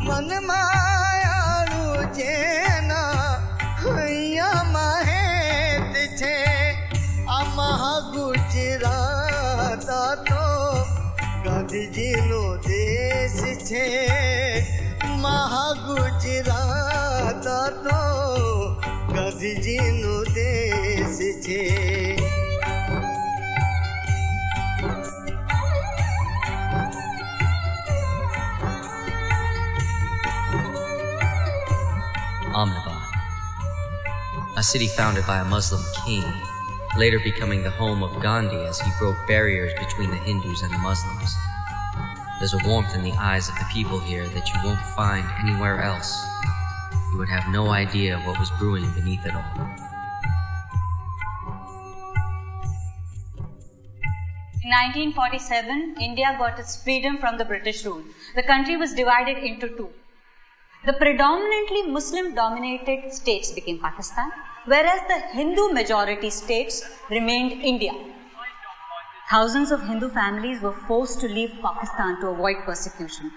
मन मायालू जेना हैया महेत छे अमहा गुजरात तो गांधीजीनो देश छे महा गुजरात तो गांधीजीनो देश छे Ahmedabad, a city founded by a Muslim king, later becoming the home of Gandhi as he broke barriers between the Hindus and the Muslims. There's a warmth in the eyes of the people here that you won't find anywhere else. You would have no idea what was brewing beneath it all. In 1947, India got its freedom from the British rule. The country was divided into two. The predominantly Muslim-dominated states became Pakistan, whereas the Hindu-majority states remained India. Thousands of Hindu families were forced to leave Pakistan to avoid persecution.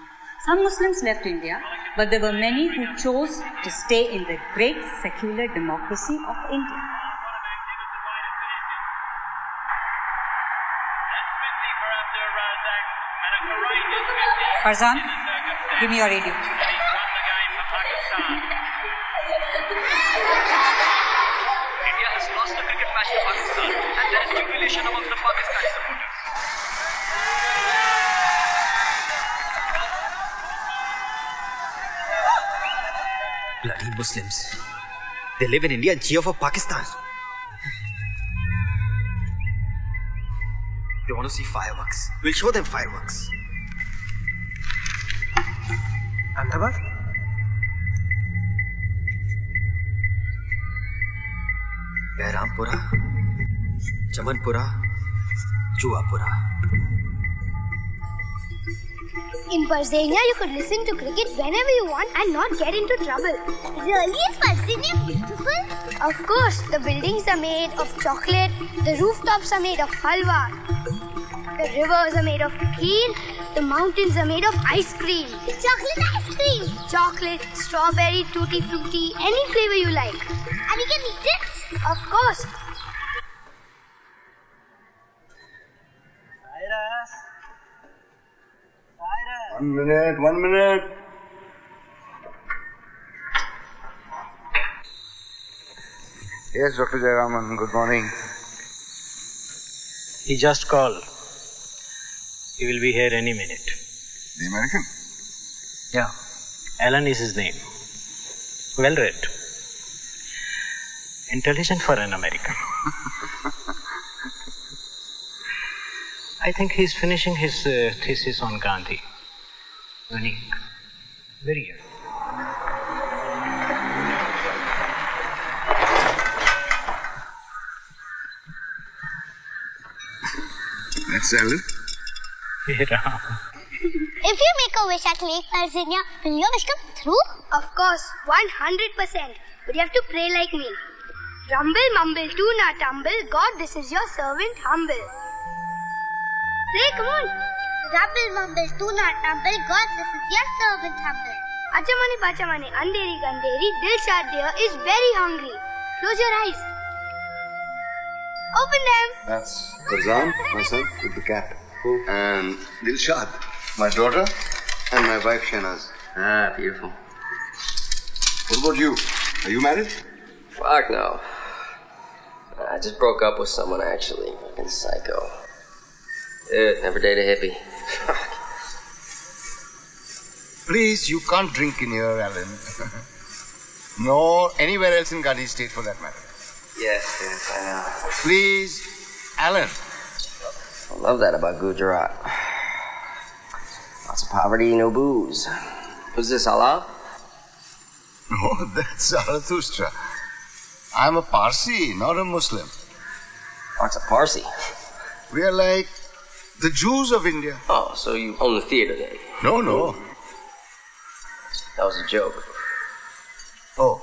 Some Muslims left India, but there were many who chose to stay in the great secular democracy of India. Parzan, give me your radio. India has lost a cricket match to Pakistan, and there is jubilation among the Pakistani supporters. Bloody Muslims. They live in India and cheer for Pakistan. They want to see fireworks. We'll show them fireworks. Ahmedabad? Behrampura, Chamanpura, Juapura. In Parzania, you could listen to cricket whenever you want and not get into trouble. Really? Is Parzania beautiful? Of course. The buildings are made of chocolate, the rooftops are made of halwa, the rivers are made of kheer, the mountains are made of ice cream. Chocolate ice cream? Chocolate, strawberry, tutti frutti, any flavor you like. And you can eat it? Of course. One minute. Yes, Dr. Jayaraman, good morning. He just called. He will be here any minute. The American? Yeah. Alan is his name. Well read. Intelligent for an American. I think he's finishing his thesis on Gandhi. Unique. Very young. That's Alan. Yeah. If you make a wish at Lake Parzania, will your wish come through? Of course, 100%. But you have to pray like me. Rumble, mumble, do not tumble. God, this is your servant humble. Pray, come on. Rumble, mumble, do not tumble. God, this is your servant humble. Achamane, pachamane, andheri, gandheri, Dilshad dear is very hungry. Close your eyes. Open them. That's Parzan, my son, with the cap. And Dilshad, my daughter, and my wife Shahnaz. Ah, beautiful. What about you? Are you married? Fuck no. I just broke up with someone, actually. Fucking psycho. Dude, never dated a hippie. Please, you can't drink in here, Alan. Nor anywhere else in Gandhi State for that matter. Yes, I know. Please, Alan. I love that about Gujarat. Lots of poverty, no booze. Who's this, Allah? No, that's Zarathustra. I'm a Parsi, not a Muslim. What's a Parsi? We are like the Jews of India. Oh, so you own the theater then? No. That was a joke. Oh.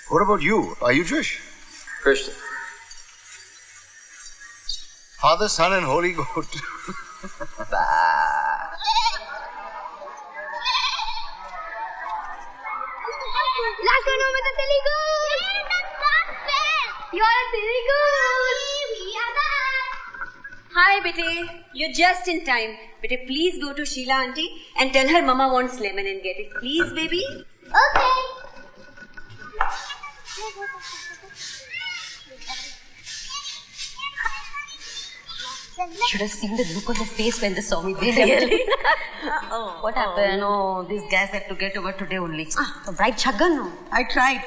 What about you? Are you Jewish? Christian. Father, Son and Holy Goat. Bah. Last one, Mama, the silly goose. Yes, that's not fair. You're a silly goose. We are back. Hi, Bete. You're just in time. Bete, please go to Sheila auntie and tell her Mama wants lemon and get it. Please, baby. Okay. Should have seen the look on their face when they saw me. Really? What happened? No, these guys had to get over today only. The bride chagga no. I tried.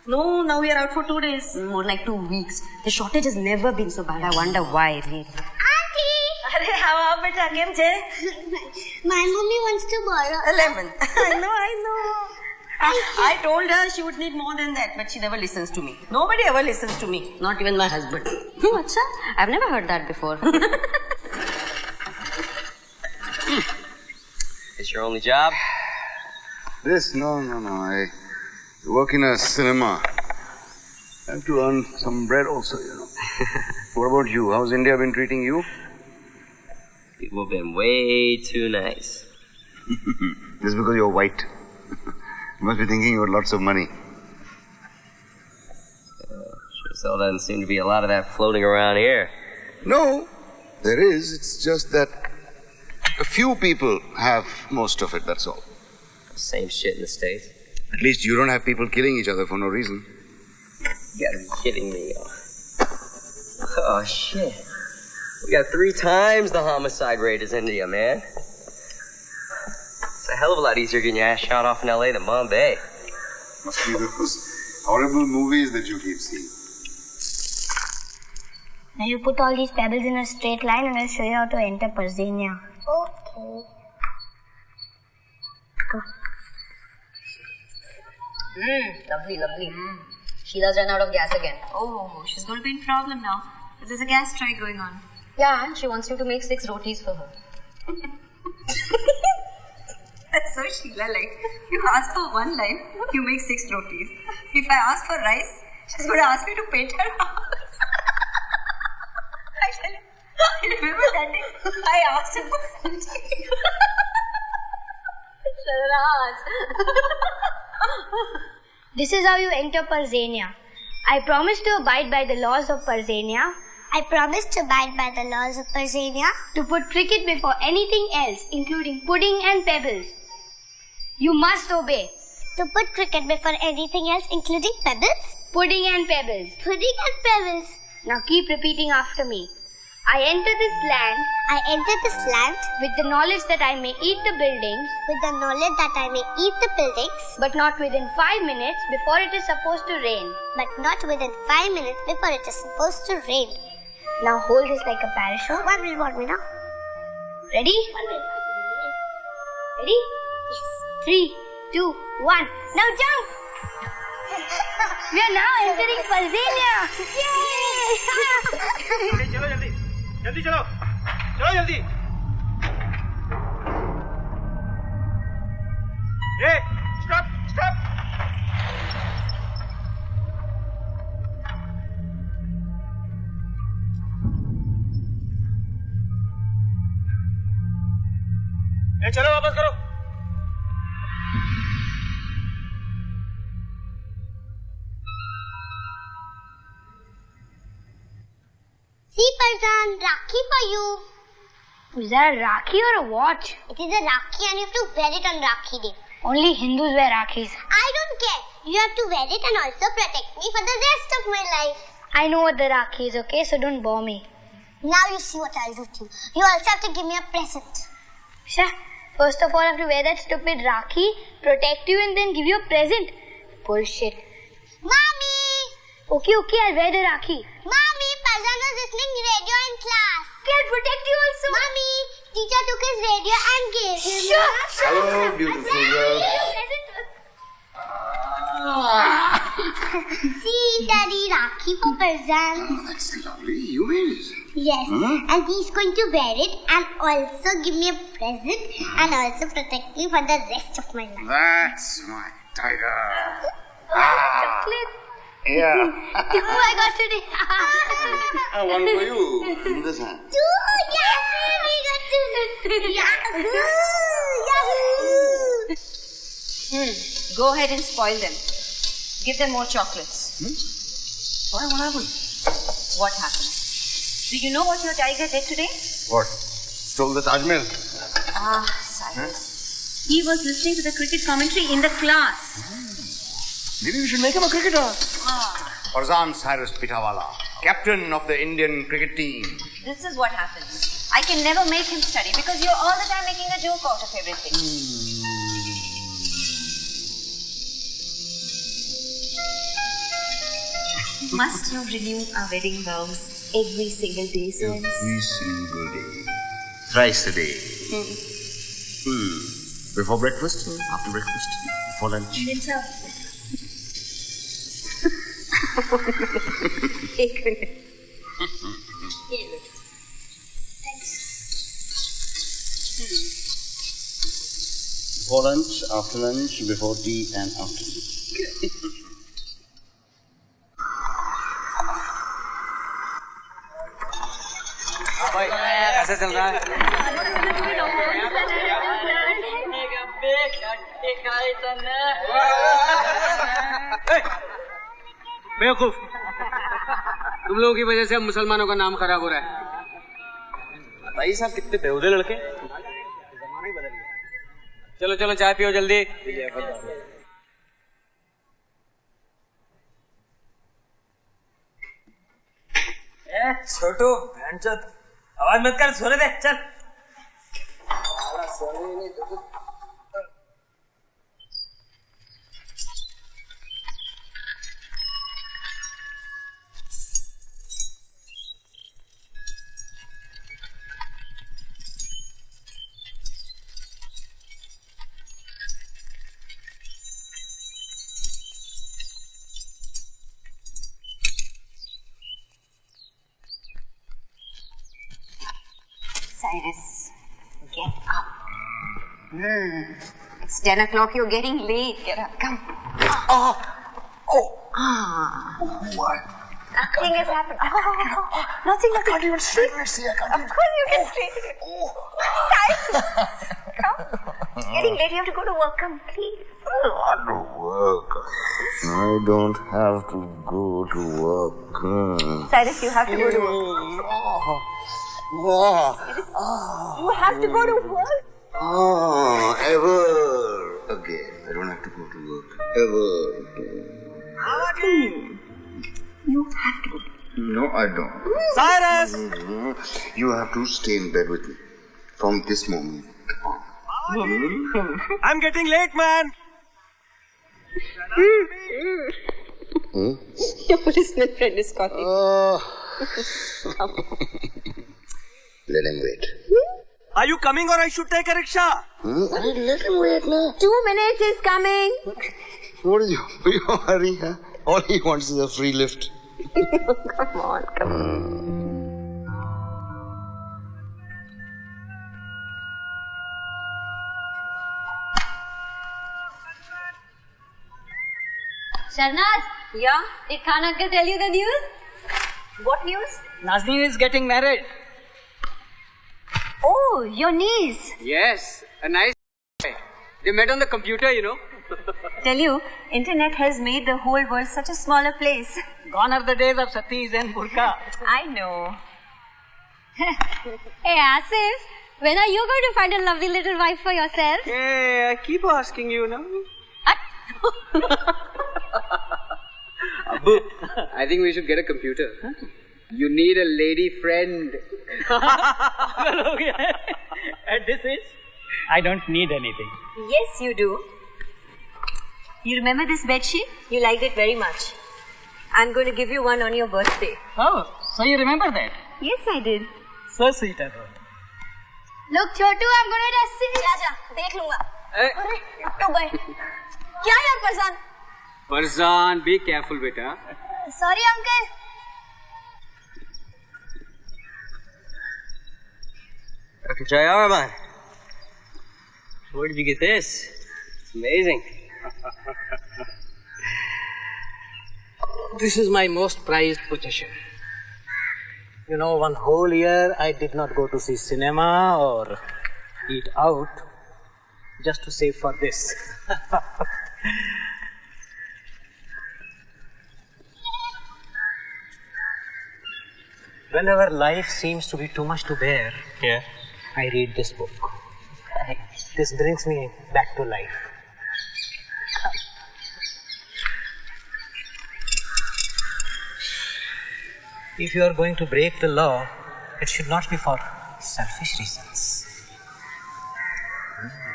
No, now we are out for 2 days. More like 2 weeks. The shortage has never been so bad. I wonder why. Really. Auntie! Arey, how are beta? Kem che? My mommy wants to borrow A lemon. I know. I told her she would need more than that, but she never listens to me. Nobody ever listens to me. Not even my husband. Acha? I've never heard that before. It's your only job? This? No. I work in a cinema. I have to earn some bread also, you know. What about you? How's India been treating you? People have been way too nice. This is because you're white. You must be thinking you have lots of money. Sure still doesn't seem to be a lot of that floating around here. No, there is. It's just that a few people have most of it, that's all. Same shit in the States. At least you don't have people killing each other for no reason. You gotta be kidding me. Oh, shit. We got 3 times the homicide rate as India, man. It's a hell of a lot easier getting your ass shot off in LA than Bombay. Must be those horrible movies that you keep seeing. Now you put all these pebbles in a straight line and I'll show you how to enter Parzania. Okay. Go. Lovely. Sheila's run out of gas again. Oh, she's going to be in problem now. There's a gas strike going on. Yeah, she wants you to make 6 rotis for her. That's so Sheila-like. You ask for 1 line, you make 6 rotis. If I ask for rice, she's going to ask me to paint her house. I tell you, I remember that day I asked her for something. This is how you enter Parzania. I promise to abide by the laws of Parzania. I promise to abide by the laws of Parzania. To put cricket before anything else, including pudding and pebbles. You must obey. To put cricket before anything else, including pebbles? Pudding and pebbles. Pudding and pebbles. Now keep repeating after me. I enter this land. I enter this land. With the knowledge that I may eat the buildings. With the knowledge that I may eat the buildings. But not within 5 minutes before it is supposed to rain. But not within 5 minutes before it is supposed to rain. Now hold this like a parachute. 1 minute, 1 minute. Ready? 1 minute. Ready? Yes. 3, 2, 1. Now jump! We are now entering Parzania. Yay! जल्दी चलो जल्दी stop चलो वापस करो See, Parzan, Rakhi for you. Is that a Rakhi or a watch? It is a Rakhi and you have to wear it on Rakhi Day. Only Hindus wear Rakhis. I don't care. You have to wear it and also protect me for the rest of my life. I know what the Rakhi is, okay? So don't bore me. Now you see what I'll do to you. You also have to give me a present. Sure. First of all, I have to wear that stupid Rakhi, protect you and then give you a present. Bullshit. Mommy! Okay, I'll wear the Rakhi. Mommy, Parzan was listening radio in class. I'll protect you also. Mommy, teacher took his radio and gave him. Hello, beautiful girl. See, Daddy, Rakhi for Parzan. Oh, that's lovely. You made it. Yes, and he's going to wear it and also give me a present and also protect me for the rest of my life. That's my tiger. Chocolate. Yeah. Oh, I got today. One for you. In this hand. Two, Yahoo! We got two. Yahoo! Yahoo! Go ahead and spoil them. Give them more chocolates. Why? What happened? What happened? Do you know what your tiger did today? What? Stole the Taj Mahal? Cyrus. He was listening to the cricket commentary in the class. Maybe we should make him a cricketer. Parzan Cyrus Pitawala, captain of the Indian cricket team. This is what happens. I can never make him study because you're all the time making a joke out of everything. Must you renew our wedding vows every single day, Cyrus? Every single day. Thrice a day. Before breakfast, after breakfast, before lunch. एक minute. Before lunch, after lunch, before tea and after tea. कैसे चल रहा है? बेवकूफ, तुम लोगों की वजह से अब मुसलमानों का नाम खराब हो रहा है. भाई साहब कितने बेहुदे लड़के. चलो चलो चाय पियो जल्दी. छोटू भैंचोद आवाज मत कर, सोने दे. चल. Cyrus, get up. It's 10 o'clock. You're getting late. Get up. Come. What? Nothing has happened. Nothing. I can't even straighten my see. I can't Of course you can straighten it. Cyrus, come. It's getting late. You have to go to work. Come, please. Not to work. I don't have to go to work. Cyrus, you have to go to work. You have to go to work. Ever again. I don't have to go to work. Ever again. You have to go. No, I don't. Cyrus! You have to stay in bed with me from this moment on. I'm getting late, man. Your policeman friend is calling. Let him wait. Are you coming or I should take a rickshaw? Let him wait now. 2 minutes is coming. What is your hurry, huh? All he wants is a free lift. Come on, come on. Sharnaz, Yeah? did Khan uncle tell you the news? What news? Nazneen is getting married. Oh, your niece. Yes, a nice. They met on the computer, you know. Tell you, internet has made the whole world such a smaller place. Gone are the days of satis and burqa. I know. Hey Asif, when are you going to find a lovely little wife for yourself? Hey, I keep asking you, no? Abu, I think we should get a computer. Huh? You need a lady friend. At this age, I don't need anything. Yes, you do. You remember this bedsheet? You liked it very much. I'm going to give you one on your birthday. Oh, so you remember that? Yes, I did. So sweet of her. Look, Chotu, I'm going to test it. जा, देख लूँगा. Hey. तो भाई, क्या यार Parjan? Parzan, be careful, beta. Sorry, uncle. Dr. Jayaraman, where did you get this? It's amazing. This is my most prized possession. You know, one whole year I did not go to see cinema or eat out just to save for this. Whenever life seems to be too much to bear, I read this book. This brings me back to life. If you are going to break the law, it should not be for selfish reasons.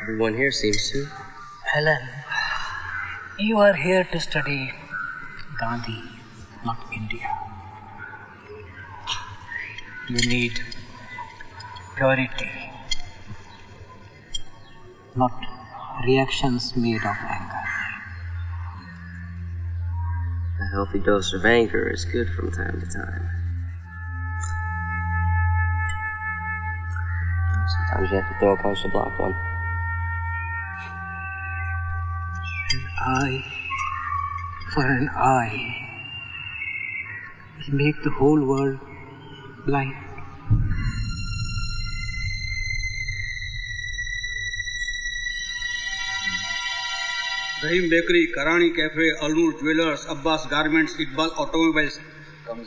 Everyone here seems to. Helen, you are here to study Gandhi, not India. You need purity, not reactions made of anger. A healthy dose of anger is good from time to time. Sometimes you have to throw a punch to block one. An eye for an eye will make the whole world blind. Rahim bakery, Karani cafe, Alnoor jewellers, Abbas garments, Iqbal automobiles.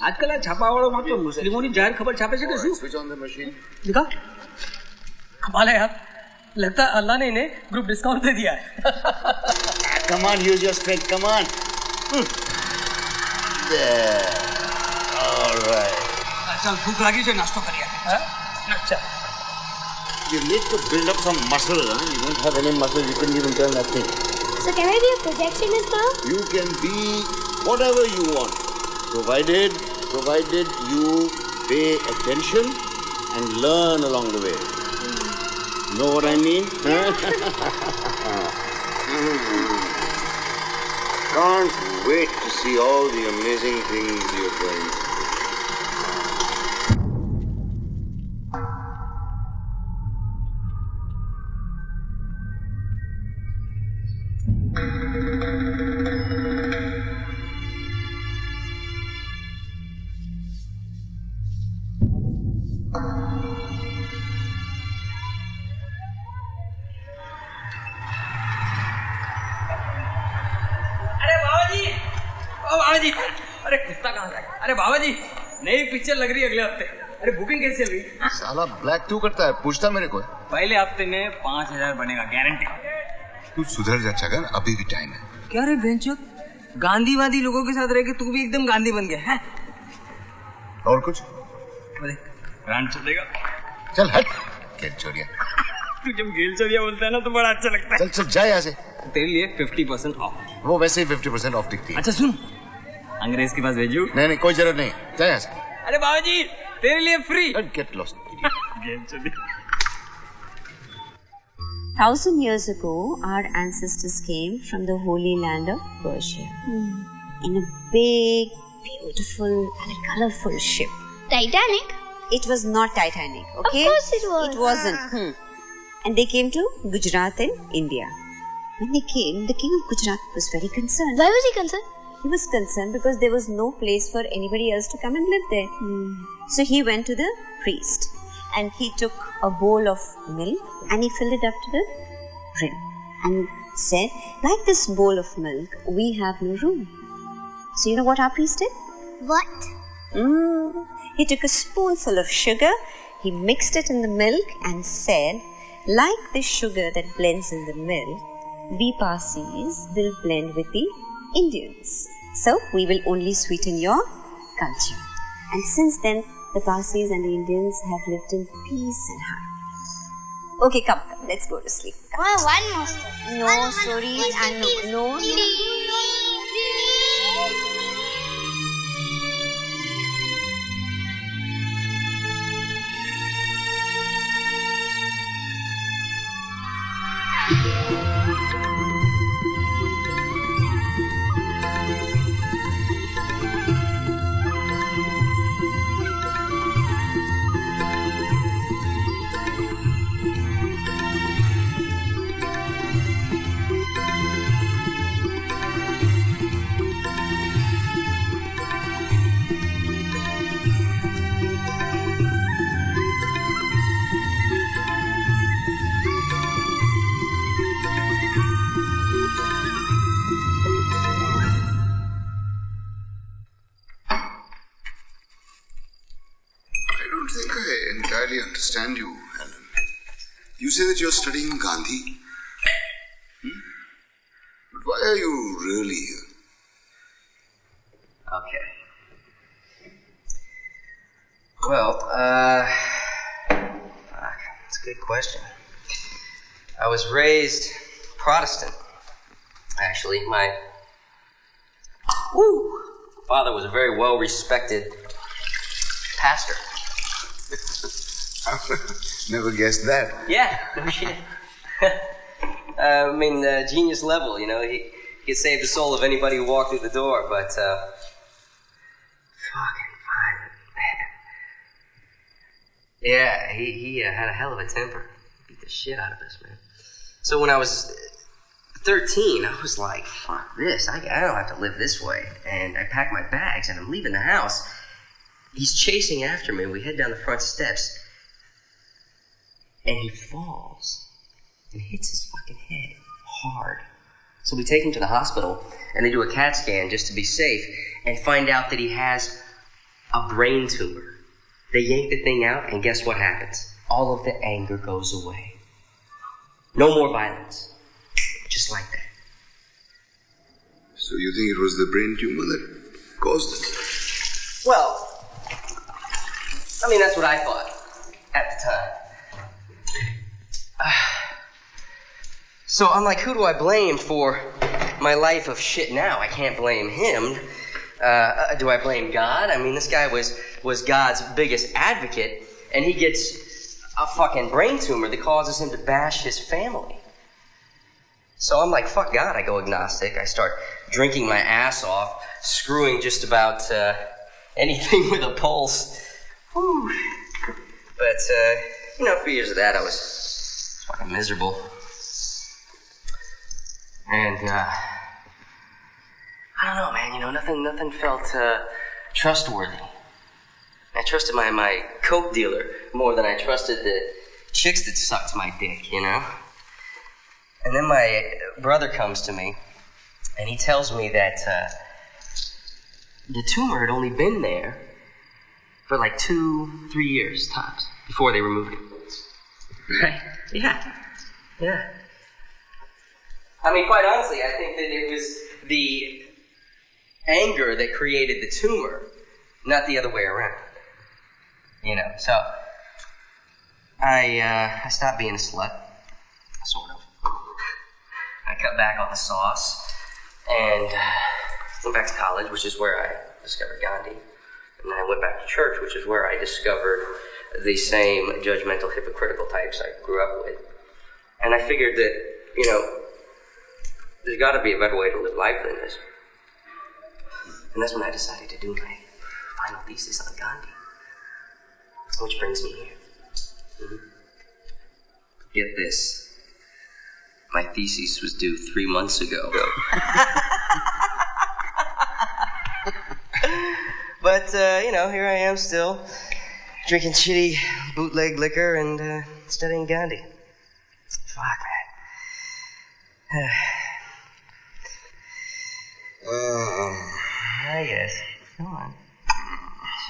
આજકાલ આ છાપાવાળો માત્ર મુસ્લિમોની જાહેર ખબર છાપે છે કે શું? Switch on the machine. दिखा कमाल है यार. लगता है अल्लाह ने इन्हें ग्रुप डिस्काउंट दे दिया है. Come on, use your strength. Come on. There. All right. चल भूख लगी છે નાસ્તો કરીએ. अच्छा. You need to build up some muscle. Huh? You don't have any muscle. You couldn't even turn that thing. So can I be a projectionist now? You can be whatever you want, provided you pay attention and learn along the way. Know what I mean? Can't wait to see all the amazing things you're going to. अरे कुत्ता कहाँ जा गया? अरे बाबा जी, नई picture लग रही है अगले हफ्ते. अरे बुकिंग कैसे चल रही? साला ब्लैक क्यों करता है? पूछता मेरे को. पहले हफ्ते में 5,000 बनेगा, गारंटी. तू सुधर जा छगन, अभी भी टाइम है. क्या रे बेंचो, गांधीवादी लोगों के साथ रह के तू भी एकदम गांधी बन गया है? और कुछ? ब्रांड चलेगा. चल हट, खेल चोरिया. तू जब गेल चोरिया बोलता है ना तो बड़ा अच्छा लगता है. चल चल जा यहाँ से. तेरे लिए 50% ऑफ. वो वैसे ही 50% ऑफ दिखती है. अच्छा सुन, अंग्रेज के पास भेजू? नहीं नहीं, कोई जरूरत नहीं. जा यहाँ से. अरे बाबा जी, तेरे लिए free. Get lost. 1,000 years ago, our ancestors came from the holy land of Persia in a big, beautiful and colorful ship. Titanic? It was not Titanic, okay? Of course it was. It wasn't. And they came to Gujarat in India. When they came, the king of Gujarat was very concerned. Why was he concerned? He was concerned because there was no place for anybody else to come and live there. So he went to the priest and he took a bowl of milk and he filled it up to the rim and said, like this bowl of milk, we have no room. So you know what our priest did? What? He took a spoonful of sugar, he mixed it in the milk and said, like the sugar that blends in the milk, we Parsis will blend with the Indians. So we will only sweeten your culture. And since then, the Parsis and the Indians have lived in peace and harmony. Okay, come, let's go to sleep. Oh, one more story. No stories and no. that you're studying Gandhi. But why are you really here? Okay. Well, that's a good question. I was raised Protestant. Actually, my father was a very well-respected pastor. Never guessed that. Yeah, no shit. Genius level, you know. He could save the soul of anybody who walked through the door, but, fucking violent. Yeah, he had a hell of a temper. Beat the shit out of us, man. So when I was 13, I was like, fuck this. I don't have to live this way. And I packed my bags and I'm leaving the house. He's chasing after me. We head down the front steps. And he falls and hits his fucking head hard. So we take him to the hospital and they do a CAT scan just to be safe and find out that he has a brain tumor. They yank the thing out and guess what happens? All of the anger goes away. No more violence. Just like that. So you think it was the brain tumor that caused it? Well, that's what I thought at the time. So I'm like, who do I blame for my life of shit now? I can't blame him. Do I blame God? This guy was God's biggest advocate, and he gets a fucking brain tumor that causes him to bash his family. So I'm like, fuck God, I go agnostic. I start drinking my ass off, screwing just about anything with a pulse. Whew. But, a few years of that, I was fucking miserable. And, I don't know, man, nothing felt trustworthy. I trusted my coke dealer more than I trusted the chicks that sucked my dick, And then my brother comes to me, and he tells me that the tumor had only been there for like 2-3 years tops before they removed it. Right? Yeah. Quite honestly, I think that it was the anger that created the tumor, not the other way around. So I stopped being a slut, sort of. I cut back on the sauce and went back to college, which is where I discovered Gandhi. And then I went back to church, which is where I discovered the same judgmental, hypocritical types I grew up with. And I figured that, there's got to be a better way to live life than this. And that's when I decided to do my final thesis on Gandhi. Which brings me here. Get this. My thesis was due 3 months ago. But, here I am still, drinking shitty bootleg liquor and studying Gandhi. Fuck, man. I guess. Come on.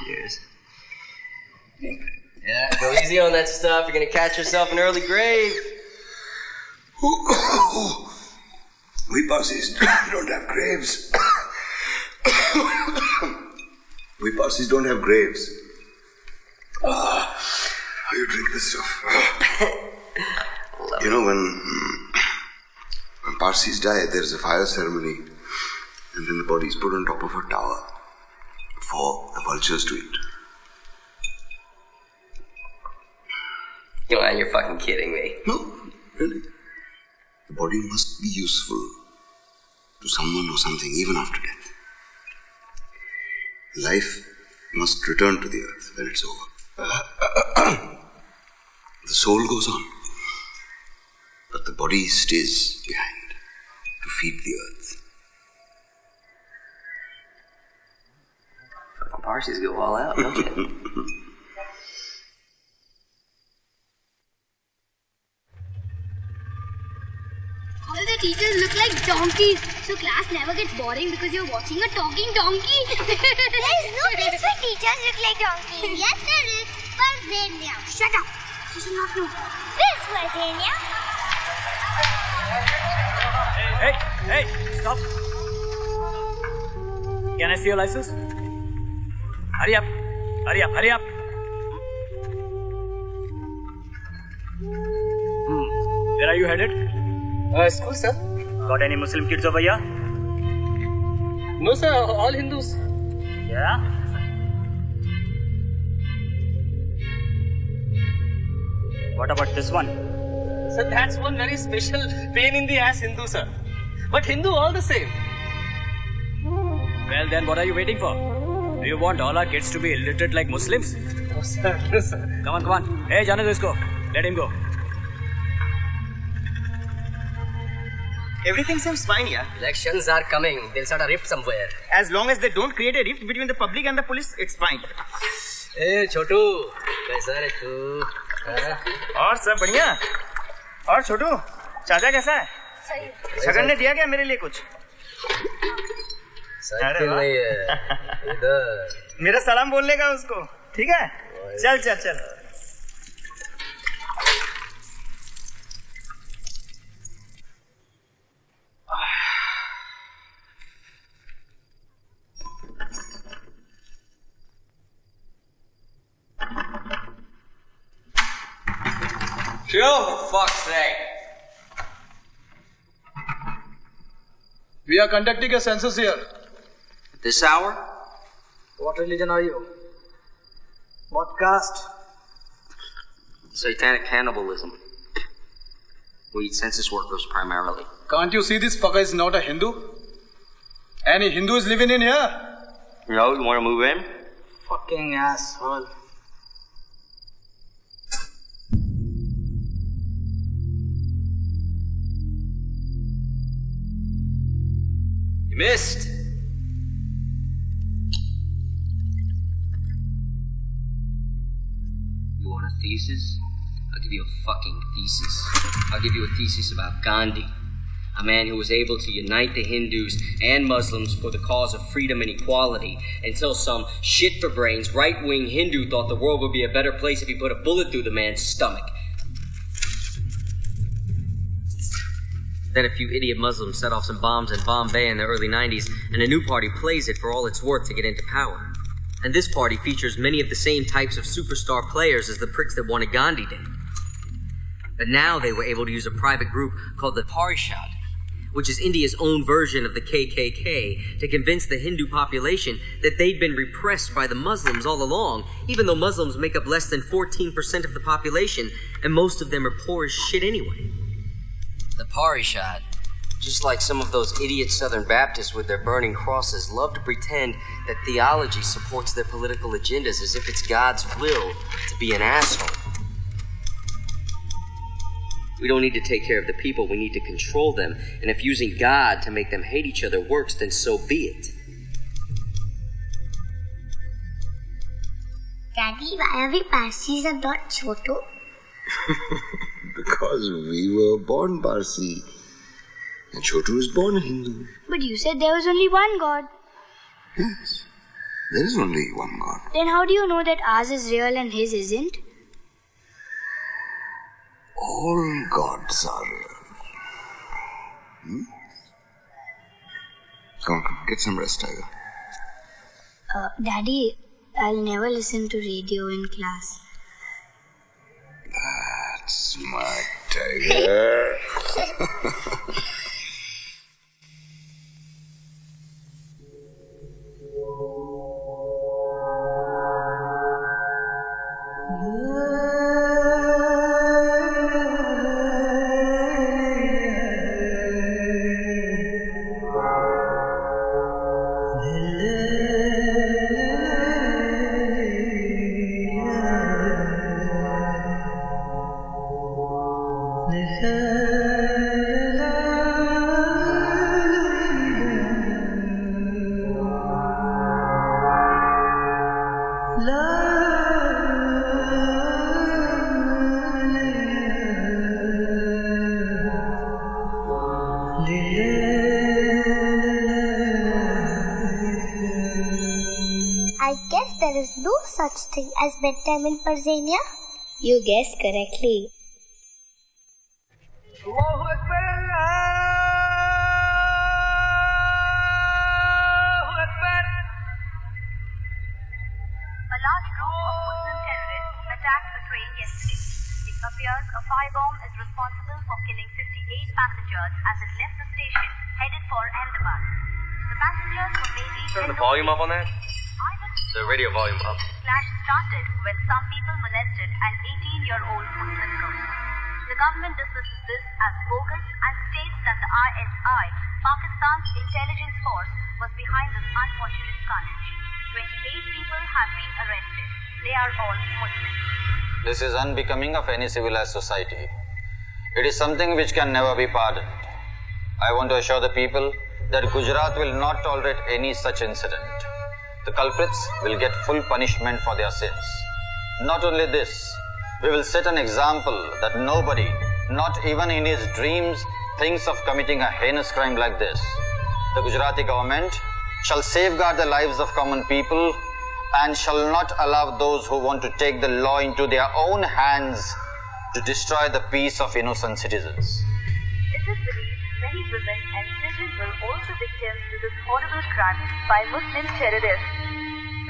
Cheers. Yeah, go easy on that stuff. You're gonna catch yourself an early grave. We Parsis don't have graves. We Parsis don't have graves. You drink this stuff. When Parsis die, there's a fire ceremony, and then the body is put on top of a tower for the vultures to eat. You're fucking kidding me. No, really. The body must be useful to someone or something even after death. Life must return to the earth when it's over. The soul goes on, but the body stays behind to feed the earth. Fucking Parsis go all out, don't you? All the teachers look like donkeys, so class never gets boring because you're watching a talking donkey. There's no place where teachers look like donkeys. Yes, there is. Parzania. Shut up. You should not know. This Parzania. Hey, stop. Can I see your license? Hurry up. Where are you headed? School, sir. Got any Muslim kids over here? No, sir. All Hindus. Yeah? What about this one? Sir, that's one very special pain in the ass Hindu, sir. But Hindu all the same. Well, then what are you waiting for? Do you want all our kids to be illiterate like Muslims? No, sir. No, sir. Come on. Hey, jane do isko. Let him go. Everything seems fine, yeah. Elections are coming. They'll start a rift somewhere. As long as they don't create a rift between the public and the police, it's fine. Hey, Chotu. कैसा रे तू? और सब बढ़िया? और छोटू, चाचा कैसा है? सही. छगन ने दिया क्या मेरे लिए कुछ? साइकिल नहीं है. इधर. मेरा सलाम बोलने का उसको. ठीक है? चल. Chill, for fuck's sake. We are conducting a census here. At this hour? What religion are you? What caste? Satanic cannibalism. We eat census workers primarily. Can't you see this fucker is not a Hindu? Any Hindu is living in here? No, you want to move in? Fucking asshole. You missed. You want a thesis? I'll give you a fucking thesis. I'll give you a thesis about Gandhi, a man who was able to unite the Hindus and Muslims for the cause of freedom and equality until some shit for brains right-wing Hindu thought the world would be a better place if he put a bullet through the man's stomach. Then a few idiot Muslims set off some bombs in Bombay in the early 90s, and a new party plays it for all it's worth to get into power. And this party features many of the same types of superstar players as the pricks that wanted Gandhi did. But now they were able to use a private group called the Parishad, which is India's own version of the KKK, to convince the Hindu population that they'd been repressed by the Muslims all along, even though Muslims make up less than 14% of the population, and most of them are poor as shit anyway. The Parishad, just like some of those idiot Southern Baptists with their burning crosses, love to pretend that theology supports their political agendas as if it's God's will to be an asshole. We don't need to take care of the people, we need to control them. And if using God to make them hate each other works, then so be it. Daddy, why are we Parsis and not Chotu? Because we were born Parsi. And Chotu was born a Hindu. But you said there was only one God. Yes. There is only one God. Then how do you know that ours is real and his isn't? All gods are real. Come, get some rest, Tiger. Daddy, I'll never listen to radio in class. That's my Tiger. I guess there is no such thing as bedtime in Parzania. You guessed correctly. firebomb is responsible for killing 58 passengers as it left the station headed for Ahmedabad. The passengers were mainly Turn the volume up on that. The radio volume up. Clash started when some people molested an 18-year-old Muslim girl. The government dismisses this as bogus and states that the ISI, Pakistan's intelligence force, was behind this unfortunate carnage. 28 people have been arrested. They are all Muslims. This is unbecoming of any civilized society. It is something which can never be pardoned. I want to assure the people that Gujarat will not tolerate any such incident. The culprits will get full punishment for their sins. Not only this, we will set an example that nobody, not even in his dreams, thinks of committing a heinous crime like this. The Gujarati government shall safeguard the lives of common people and shall not allow those who want to take the law into their own hands to destroy the peace of innocent citizens. It is believed many women and children were also victims to this horrible crime by Muslim terrorists.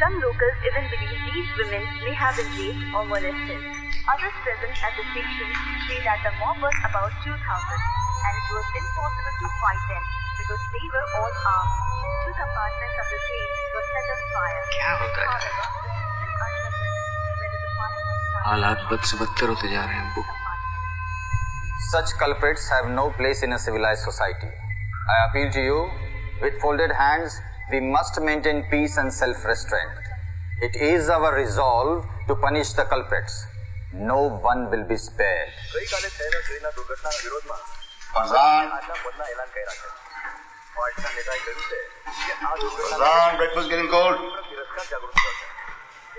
Some locals even believe these women may have been raped or molested. Others present at the station say that the mob was about 2,000 and it was impossible to fight them because they were all armed. 2 compartments of the train were set on fire. However, this is still uncertain whether the fire was started. हालात बद से बदतर होते जा रहे हैं अब्बू. Such culprits have no place in a civilized society. I appeal to you, with folded hands, we must maintain peace and self-restraint. It is our resolve to punish the culprits. No one will be spared. Parzan, breakfast getting cold.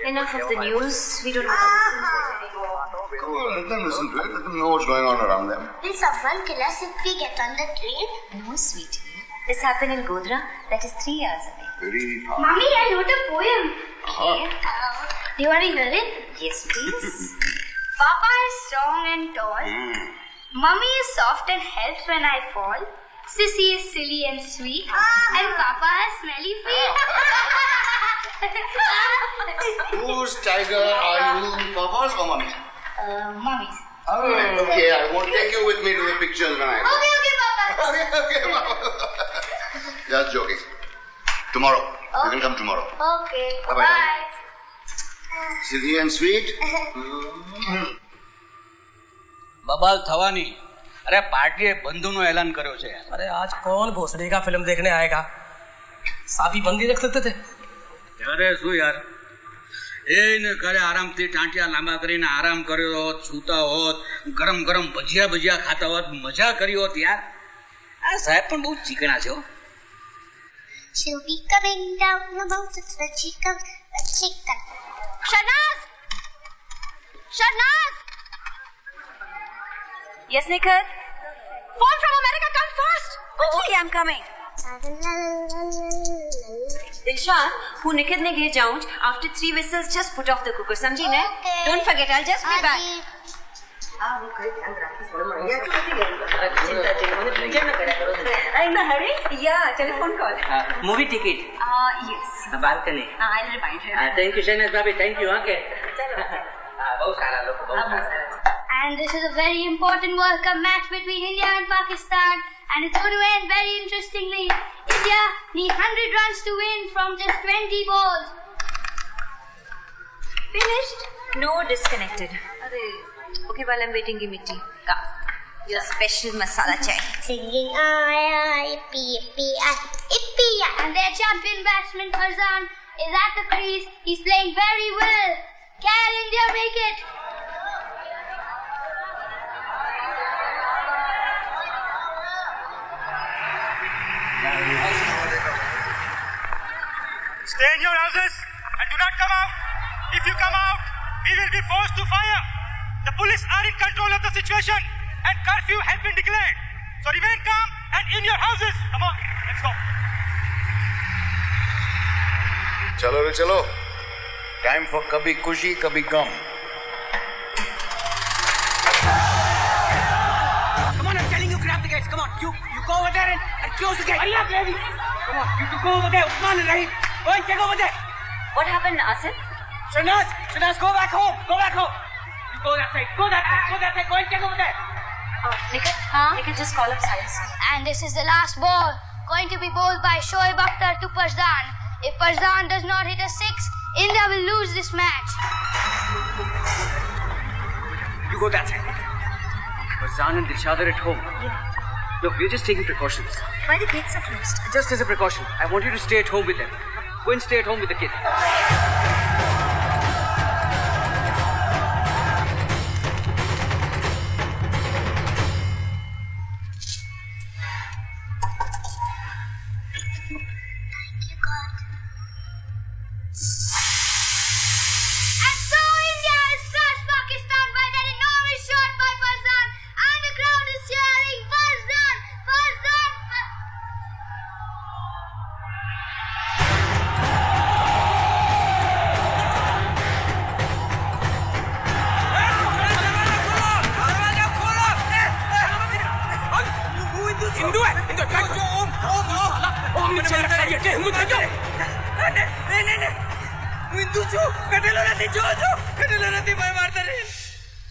Enough of the news. We don't have to listen to it anymore. Cool, let them listen to it. Let them know what's going on around them. Will someone kill us if we get on the train? No, sweetie. This happened in Godhra. That is 3 hours away. Very far. Mommy, I wrote a poem. Okay. Do you want to hear it? Yes, please. Papa is strong and tall. Mummy is soft and helps when I fall. Sissy is silly and sweet. And Papa has smelly feet. Whose tiger are you, Papa's or Mummy's? Mummy's. Alright, okay, I won't take you with me to the pictures when I go. Okay, Papa. Okay, Papa. Just joking. Tomorrow. You can come tomorrow. Okay. Bye-bye. Bye. Silly and sweet. बबाल थवानी. अरे party बंधुनो ऐलान કર્યો છે. अरे आज कौन भोसड़ी का फिल्म देखने आएगा? साथी बंदी रख सकते थे. अरे શું યાર એને ઘરે આરામથી ટાંટિયા લાંબા કરીને આરામ કર્યો હોત, સૂતા હોત, ગરમ ગરમ ભજીયા ખાતા હોત, મજા કરી હોત યાર. આ સાહેબ પણ બહુ ચીકણા છે હો. She'll be coming down the mountain when she comes, when she comes. Shanaz! Shanaz! Yes, Nikhil? Phone from America, come fast! Oh, okay, I'm coming. Dilshan, who Nikhil ne ghir jaunch, after 3 whistles, just put off the cooker, samjhi ne? Okay. Don't forget, I'll just be back. In a hurry? Yeah, telephone call. Movie ticket. Yes. Balcony. I'll remind her. Thank you, Shainaz Bhabhi. Thank you. Okay. And this is a very important World Cup match between India and Pakistan. And it's going to end very interestingly. India need 100 runs to win from just 20 balls. Finished? No, disconnected. Okay, while I'm waiting, give me tea. Come. Your special masala chai. Singing yippee yippee yippee. And their champion batsman Parzan is at the crease. He's playing very well. Can India make it? Stay in your houses and do not come out. If you come out, we will be forced to fire. The police are in control of the situation and curfew has been declared. So remain calm and in your houses. Come on, let's go. चलो रे चलो. Time for कभी खुशी कभी गम. Come on, I'm telling you, grab the gates. Come on, you go over there and close the gate. Hurry up, lady. Come on, you two go over there. Usman and Rahim, go and check over there. What happened, Asim? Shanaz, go back home. Go back home. Go that side. Go that side. Go that side. Go and check over there. Nikhil, just call up science. And this is the last ball, going to be bowled by Shoaib Akhtar to Parzan. If Parzan does not hit a 6, India will lose this match. You go that side. Parzan and Dilshad are at home. Yeah. Look, we're just taking precautions. Why the gates are closed? Just as a precaution. I want you to stay at home with them. Go and stay at home with the kid.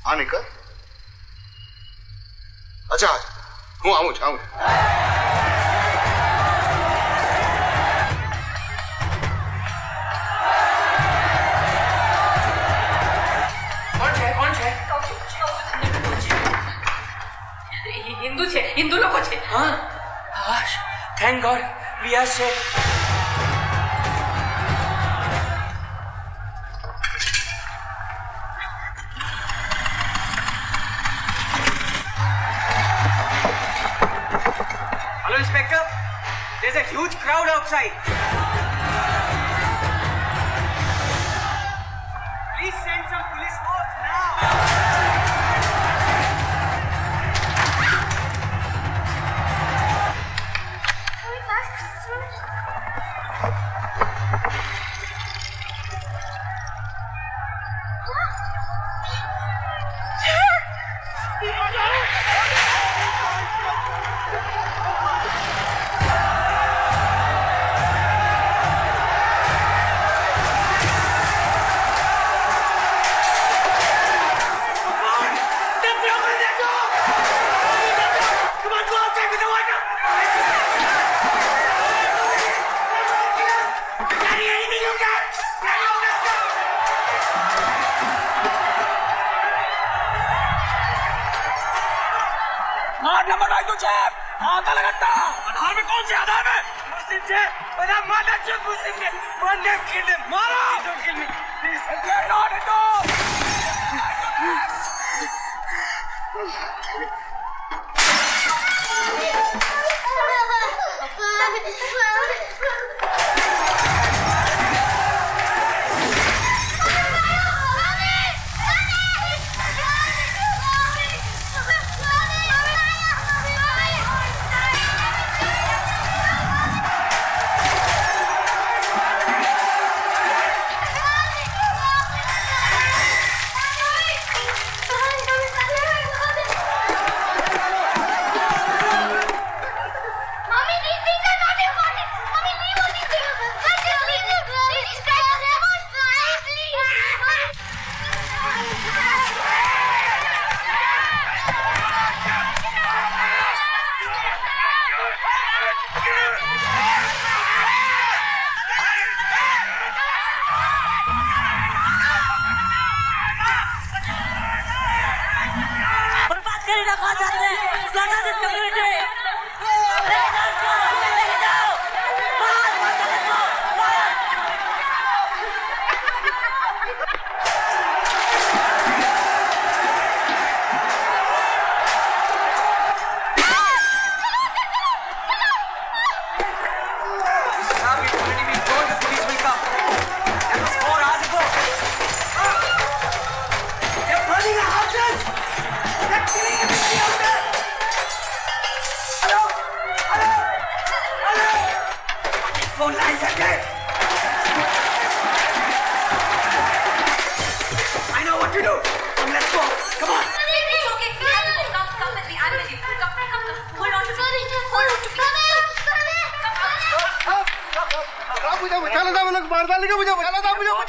हाँ निकल। अच्छा हूँ आऊँ आऊँ। हिंदू लोगों से हाँ thank god we are safe hello inspector there is a huge crowd outside please send some police force now Aadhaar में कौन से आधार में मुस्लिम से मेरा मदद से मुस्लिम से वन डे किल हिम मारो don't kill me please we are not at all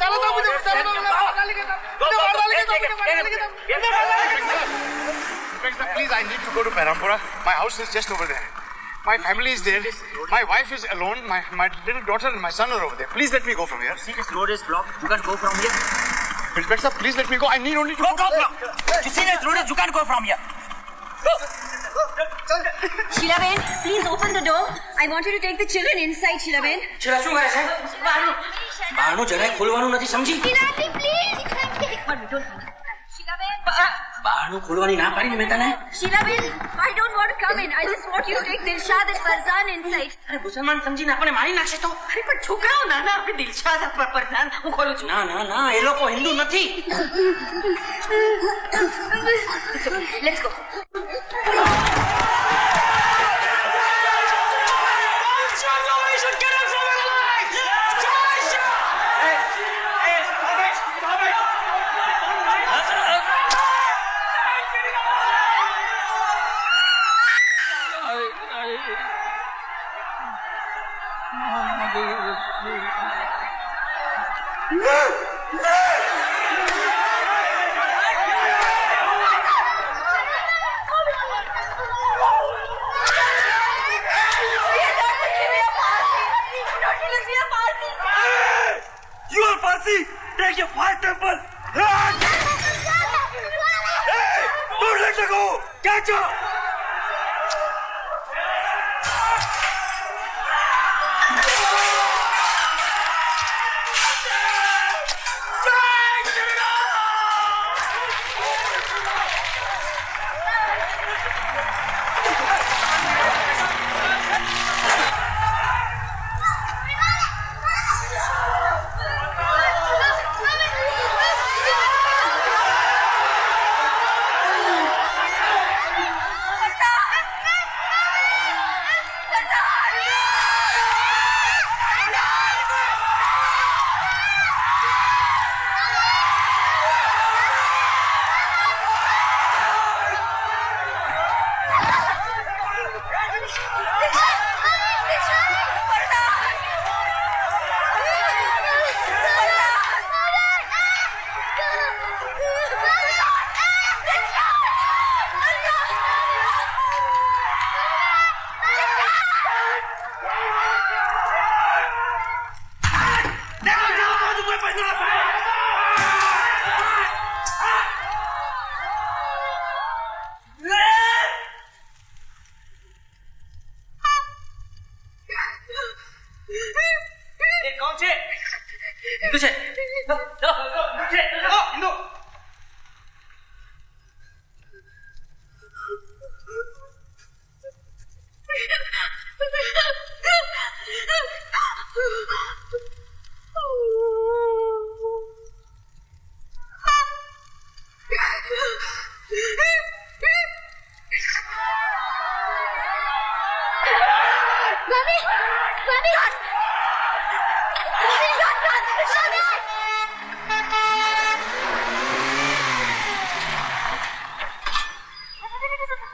चलो Inspector, please, I need to go to Parampura. My house is just over there. My family is there. My wife is alone. My little daughter and my son are over there. Please let me go from here. See, this road is blocked. You can't go from here. Inspector, please let me go. I need only to go. You see, this road is, you can't go from here. Go. Sheila Ben, please open the door. I want you to take the children inside, Sheila Ben. Sheila, શું કરે છે? બહારનું જરાય ખોલવાનું નથી સમજી? Sheila, please. What we don't. Sheila Ben. બહારનું ખોલવાની ના પાડીને મેં તને. Sheila Ben, I don't want to come in. I just want you to take Dilshad and Parzan inside. અરે મુસલમાન સમજીને આપણને મારી નાખશે તો. અરે પણ છોકરાઓ નાના આપણે દિલશાદ પરઝાન હું ખોલું છું. ના ના ના એ લોકો હિન્દુ નથી. Let's go. You are Parsi! Take your fire temple! Hey! Don't let her go! Catch her!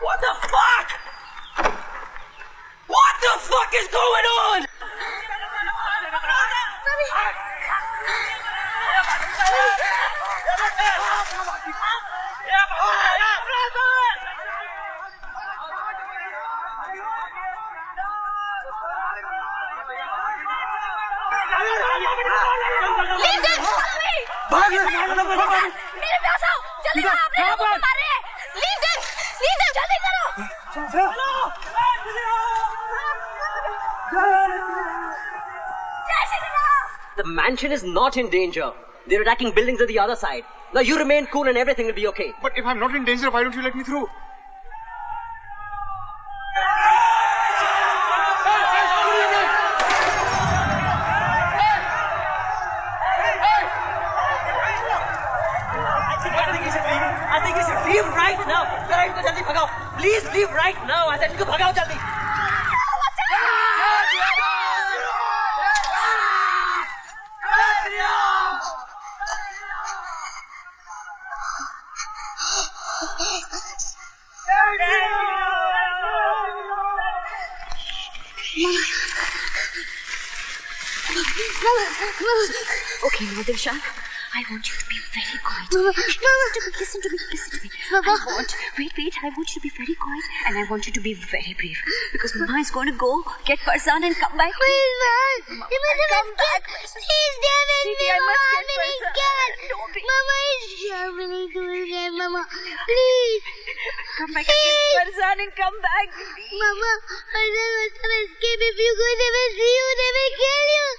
What the fuck? What the fuck is going on? मेरे पास आओ जल्दी करो अपने लोगों को मार रहे हैं लीव देम जल्दी करो The mansion is not in danger. They're attacking buildings on the other side. Now you remain cool and everything will be okay. But if I'm not in danger, why don't you let me through? I think you should leave right now. Please leave right now. I said you bhagao jaldi. Okay, now Dilshad, I want you to be very quiet. Mama, Listen to me. Mama. Wait. I want you to be very quiet and I want you to be very brave. Because Mama is going to go get Parzan and come back. Please, Mama. Come back. Please, David. Baby, I must get Parzan. Don't be. Mama is traveling to again, Mama. Please. Come back and get Parzan and come back. Mama, Parzan must have escaped. If you go, they will see you. They will kill you.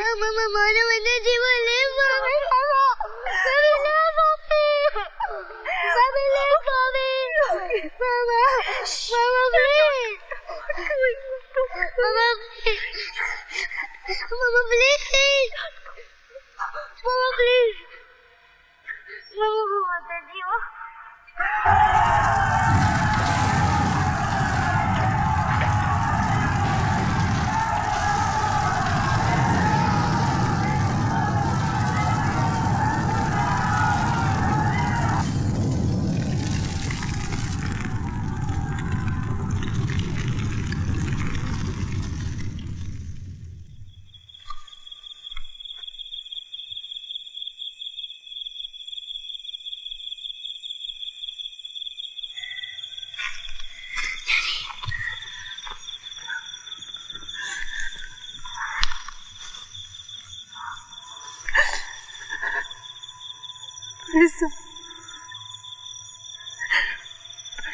Mama, Mona, when she will live, Mama. Baby, live for me. Baby, live for me. Mama, Mama, please. Mama, please. Mama, please. Mama, please. Mama, what did you?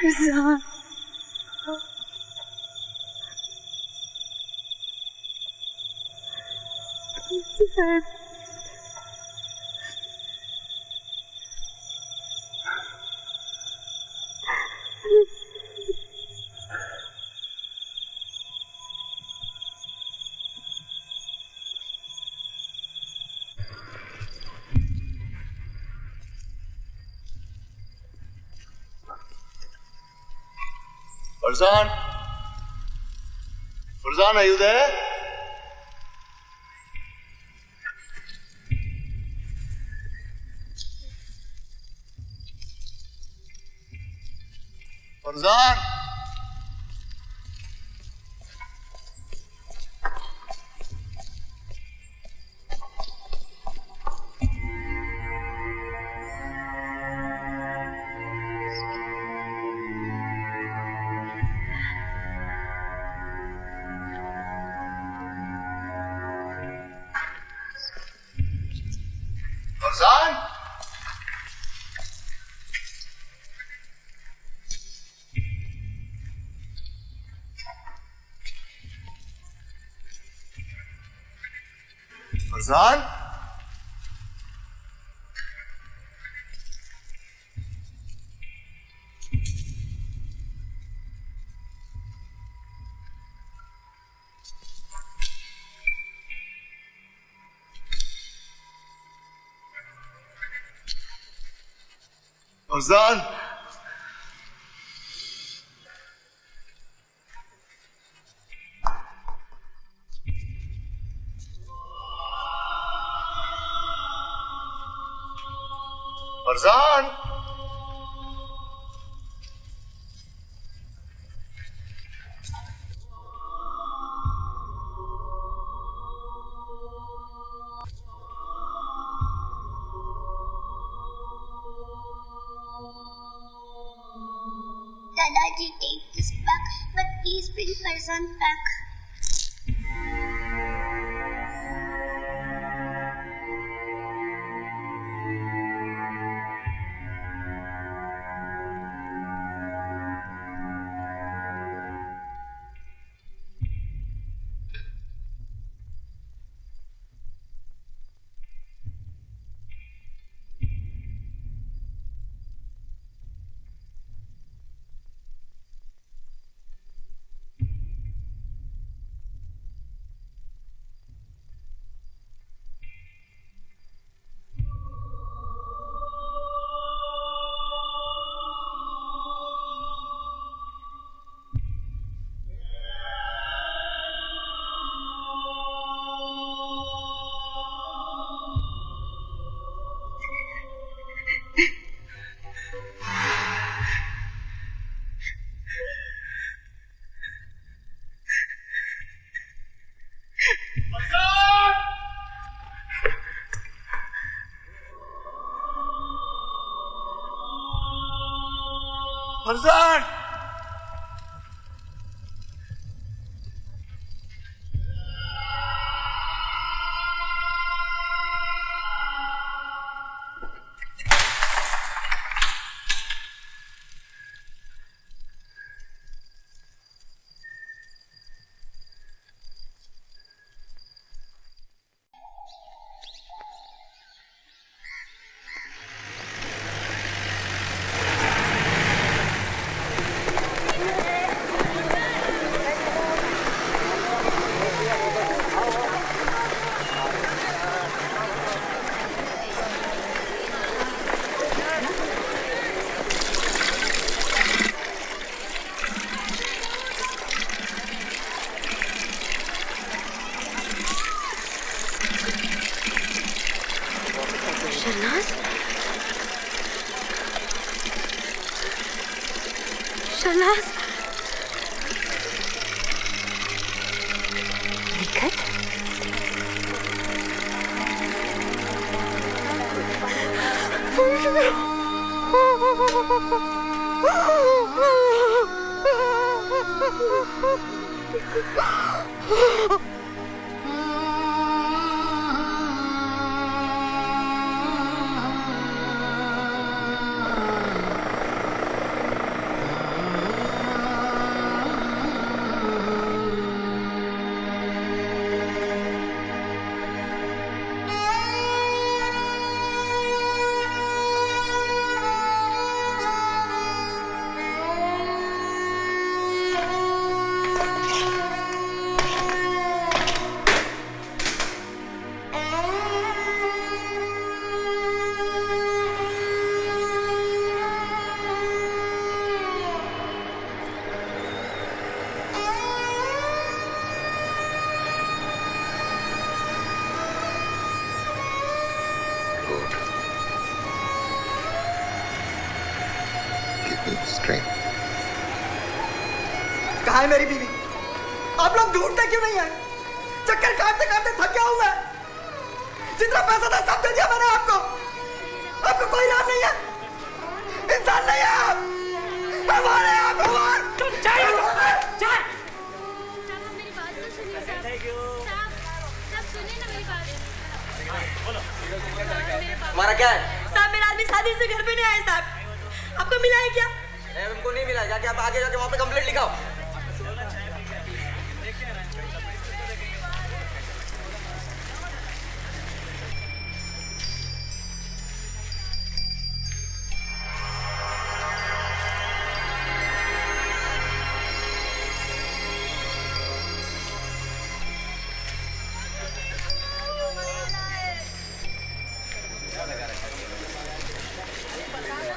Parzan. Parzan? Parzan, are you there? Parzan? Parzan? Parzan? Parzan? Parzan? Dadaji, take this back, but please bring Parzan back. परजन! Shehnaaz, निकट कहाँ है मेरी बीवी? आप लोग ढूंढते क्यों नहीं है? चक्कर काटते काटते थक गया हूं मैं। जितना पैसा था सब दे दिया मैंने आपको। आपको कोई नाम नहीं है, इंसान नहीं है आप। भगवान है आप, भगवान। हमारा क्या है? साहब मेरा आदमी शादी से घर पे नहीं आया साहब, आपको मिला है क्या? हमको नहीं मिला, जाके आप आगे जाके वहाँ पे complaint लिखाओ।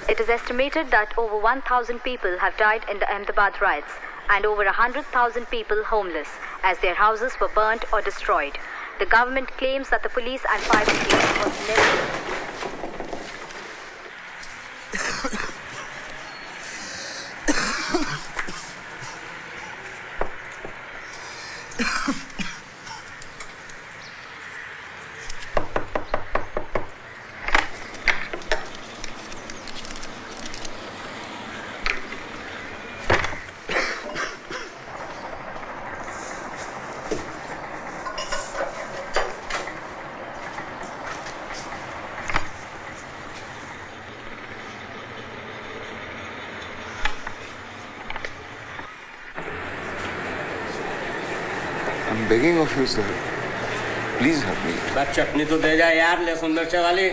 It is estimated that over 1,000 people have died in the Ahmedabad riots and over 100,000 people homeless as their houses were burnt or destroyed. The government claims that the police and fire brigade was never... I'm begging of you, sir. Please help me. बस चटनी तो दे जा यार, ले सुंदर चे वाली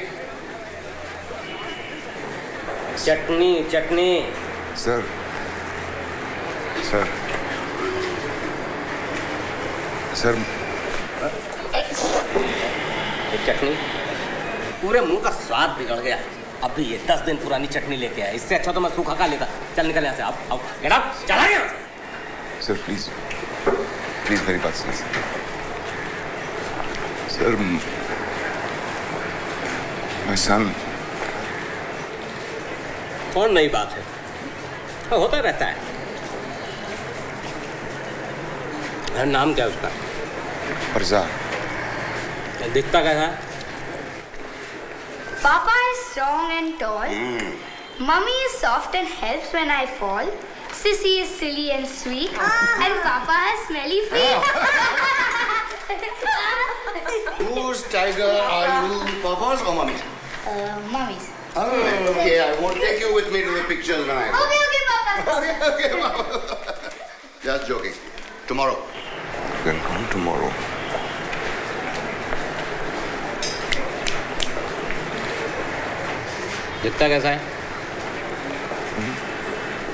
चटनी चटनी। Sir, sir, sir, चटनी पूरे मुंह का स्वाद बिगड़ गया। अभी ये 10 दिन पुरानी चटनी लेके आया, इससे अच्छा तो मैं सूखा खा लेता। चल निकल यहाँ से, आओ आओ, गेट आउट, चला गया। सर प्लीज, प्लीज मेरी बात सुनिए सर। My son. कौन नई बात है, होता रहता है। नाम क्या है उसका? परजा। दिखता कैसा? Papa is strong and tall. Mummy is soft and helps when I fall. Sissy is silly and sweet. And Papa has smelly feet. Whose tiger are you, Papa's or Mummy's? Mummy's. Okay, I won't take you with me to the pictures when I go. Okay, Papa. Okay, Papa. Just joking. Tomorrow. Then come tomorrow. दिखता कैसा है?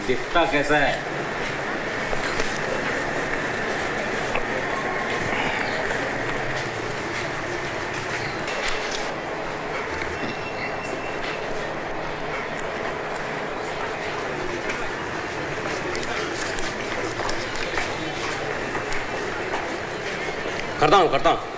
दिखता कैसा है? करता हूँ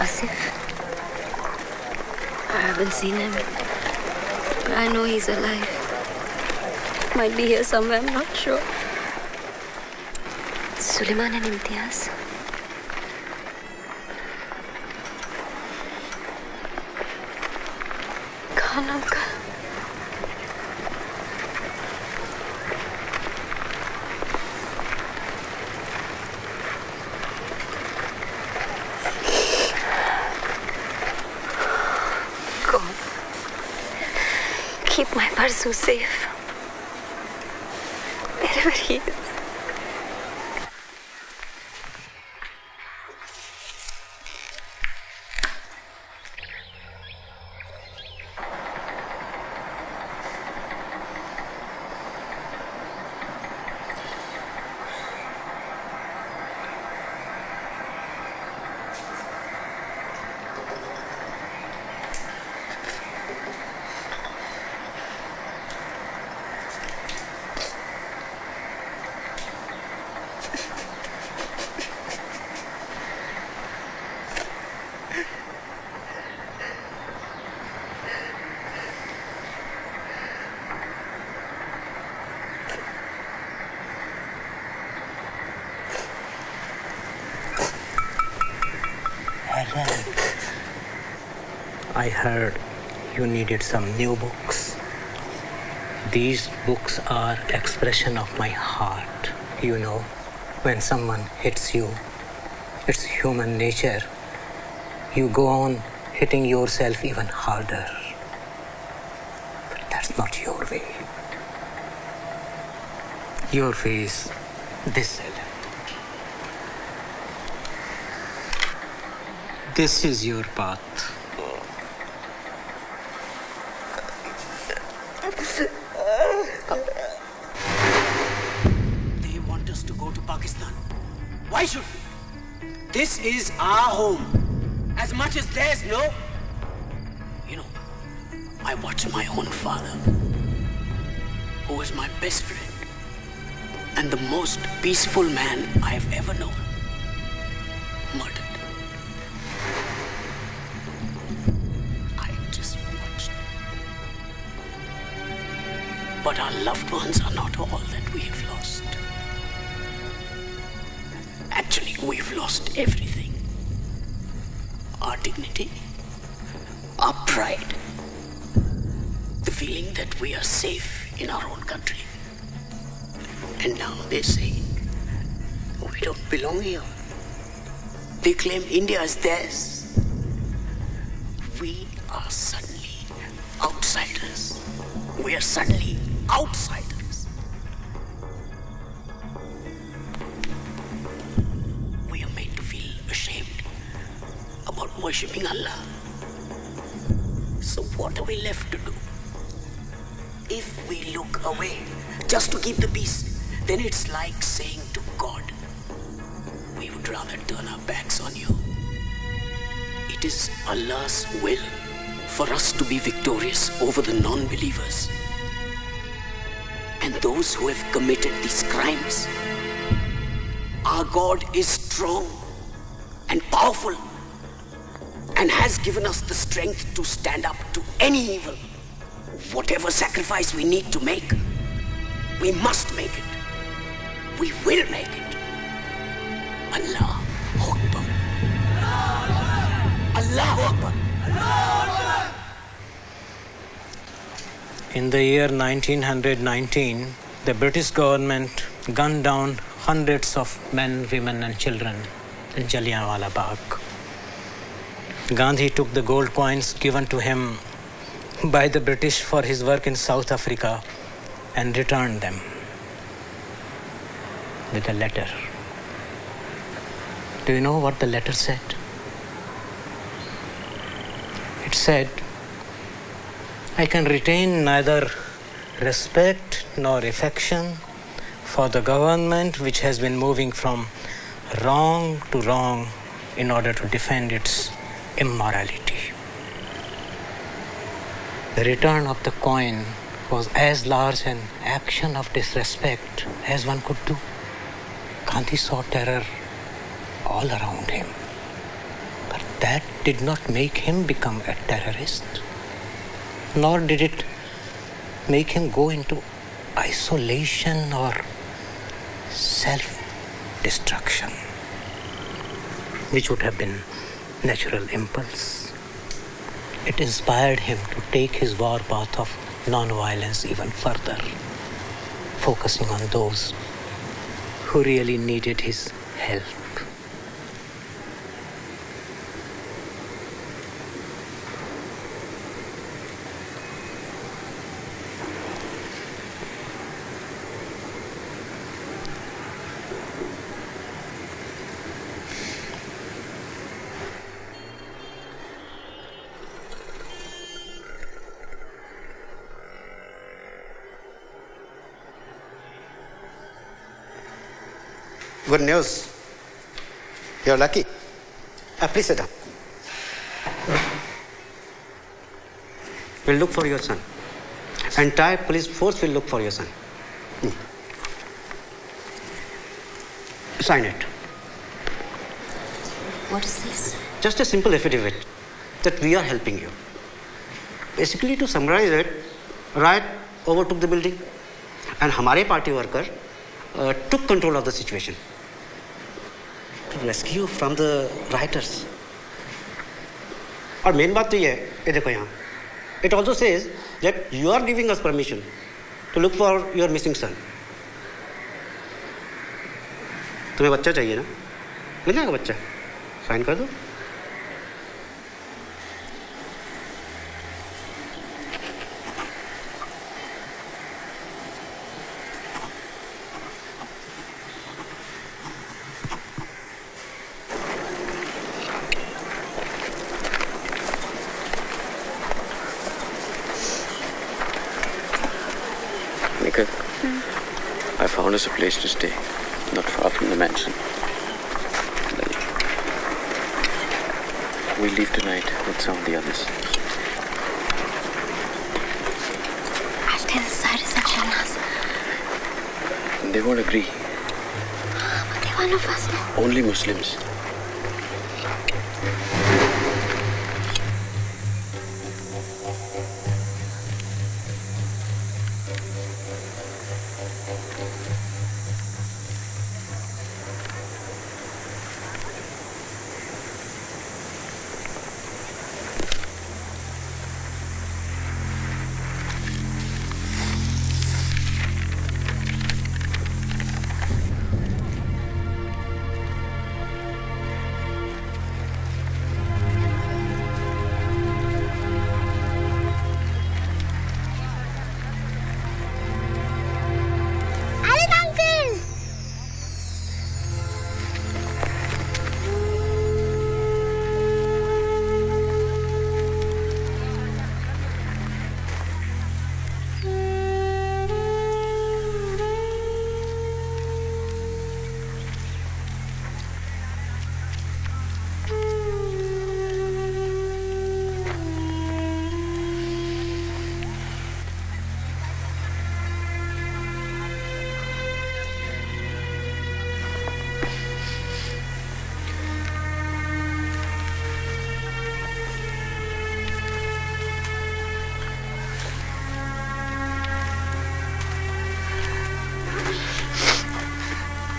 Asif. I haven't seen him. But I know he's alive. Might be here somewhere, I'm not sure. Suleiman and Imtiaz. Khan uncle. God, keep my Parzu safe. Wherever he is. I heard you needed some new books. These books are expression of my heart. You know, when someone hits you, it's human nature. You go on hitting yourself even harder. But that's not your way. Your way is this, Ellen. This is your path. They want us to go to Pakistan. Why should we? This is our home. As much as theirs, no? You know, I watched my own father, who was my best friend and the most peaceful man I've ever known, murdered. But our loved ones are not all that we have lost. Actually, we've lost everything. Our dignity, our pride, the feeling that we are safe in our own country. And now they say, we don't belong here. They claim India is theirs. We are suddenly outsiders. We are suddenly outsiders. We are made to feel ashamed about worshipping Allah. So what are we left to do? If we look away just to keep the peace, then it's like saying to God, we would rather turn our backs on you. It is Allah's will for us to be victorious over the non-believers. And those who have committed these crimes. Our God is strong and powerful and has given us the strength to stand up to any evil. Whatever sacrifice we need to make, we must make it. We will make it. Allah Akbar. Allah Akbar. In the year 1919, the British government gunned down hundreds of men, women and children in Jallianwala Bagh. Gandhi took the gold coins given to him by the British for his work in South Africa and returned them with a letter. Do you know what the letter said? It said, I can retain neither respect nor affection for the government which has been moving from wrong to wrong in order to defend its immorality. The return of the coin was as large an action of disrespect as one could do. Gandhi saw terror all around him, but that did not make him become a terrorist, nor did it make him go into isolation or self-destruction, which would have been natural impulse. It inspired him to take his war path of non-violence even further, focusing on those who really needed his help. Good news. You're lucky. Please sit down. We'll look for your son. Entire police force will look for your son. Sign it. What is this? Just a simple affidavit that we are helping you. Basically, to summarize it, riot overtook the building and हमारे party worker took control of the situation to rescue from the rioters. और main बात तो ये है, ये देखो यहाँ. It also says that you are giving us permission to look for your missing son. तुम्हें बच्चा चाहिए ना? मिल जाएगा बच्चा. साइन कर दो. I found us a place to stay, not far from the mansion. We leave tonight with some of the others. I'll tell the Cyrus and Shahnaz. They won't agree. But they're one of us, no? Only Muslims.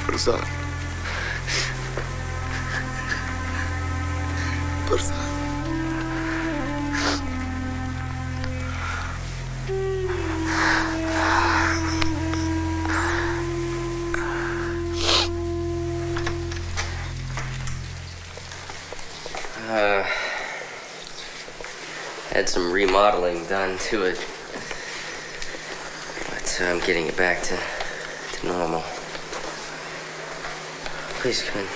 Parzan. Parzan. Had some remodeling done to it, but I'm getting it back to normal. Please come in.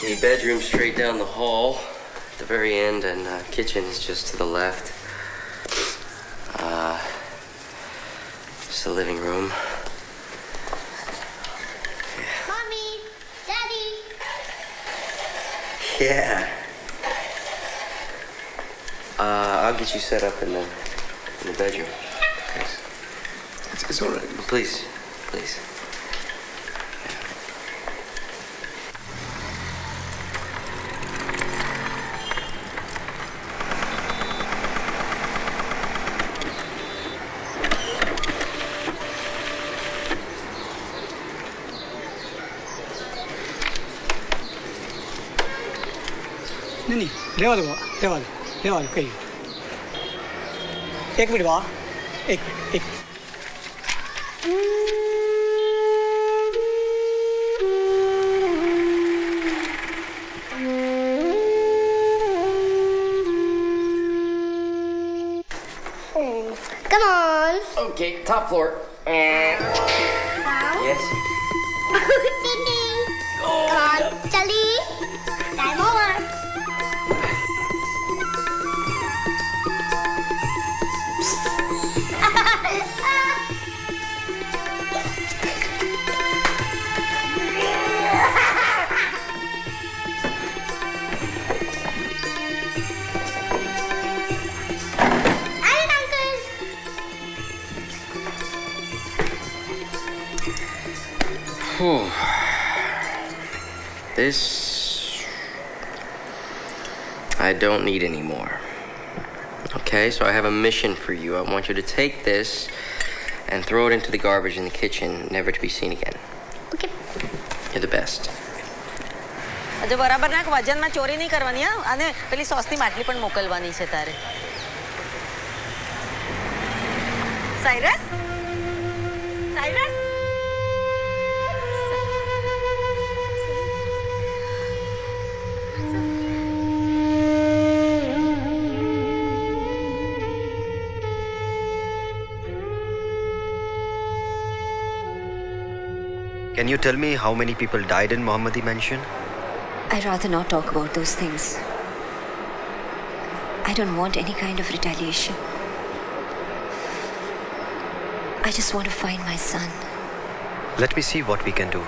The bedroom's straight down the hall at the very end, and kitchen is just to the left. Just the living room. Mommy, Daddy. Yeah. I'll get you set up in the bedroom. It's all right. Please, please. नहीं रेवा दो कही 1 minute बाबा एक Come on. Okay, top floor. Yes. Come on, Charlie. Time over. This I don't need anymore. Okay, so I have a mission for you. I want you to take this and throw it into the garbage in the kitchen, never to be seen again. Okay. You're the best. જો બરાબર નાખ વજનમાં ચોરી નહીં કરવાની હા અને પેલી સોસની માટલી પણ મોકલવાની છે તારે Cyrus Can you tell me how many people died in Mohammadi Mansion? I'd rather not talk about those things. I don't want any kind of retaliation. I just want to find my son. Let me see what we can do.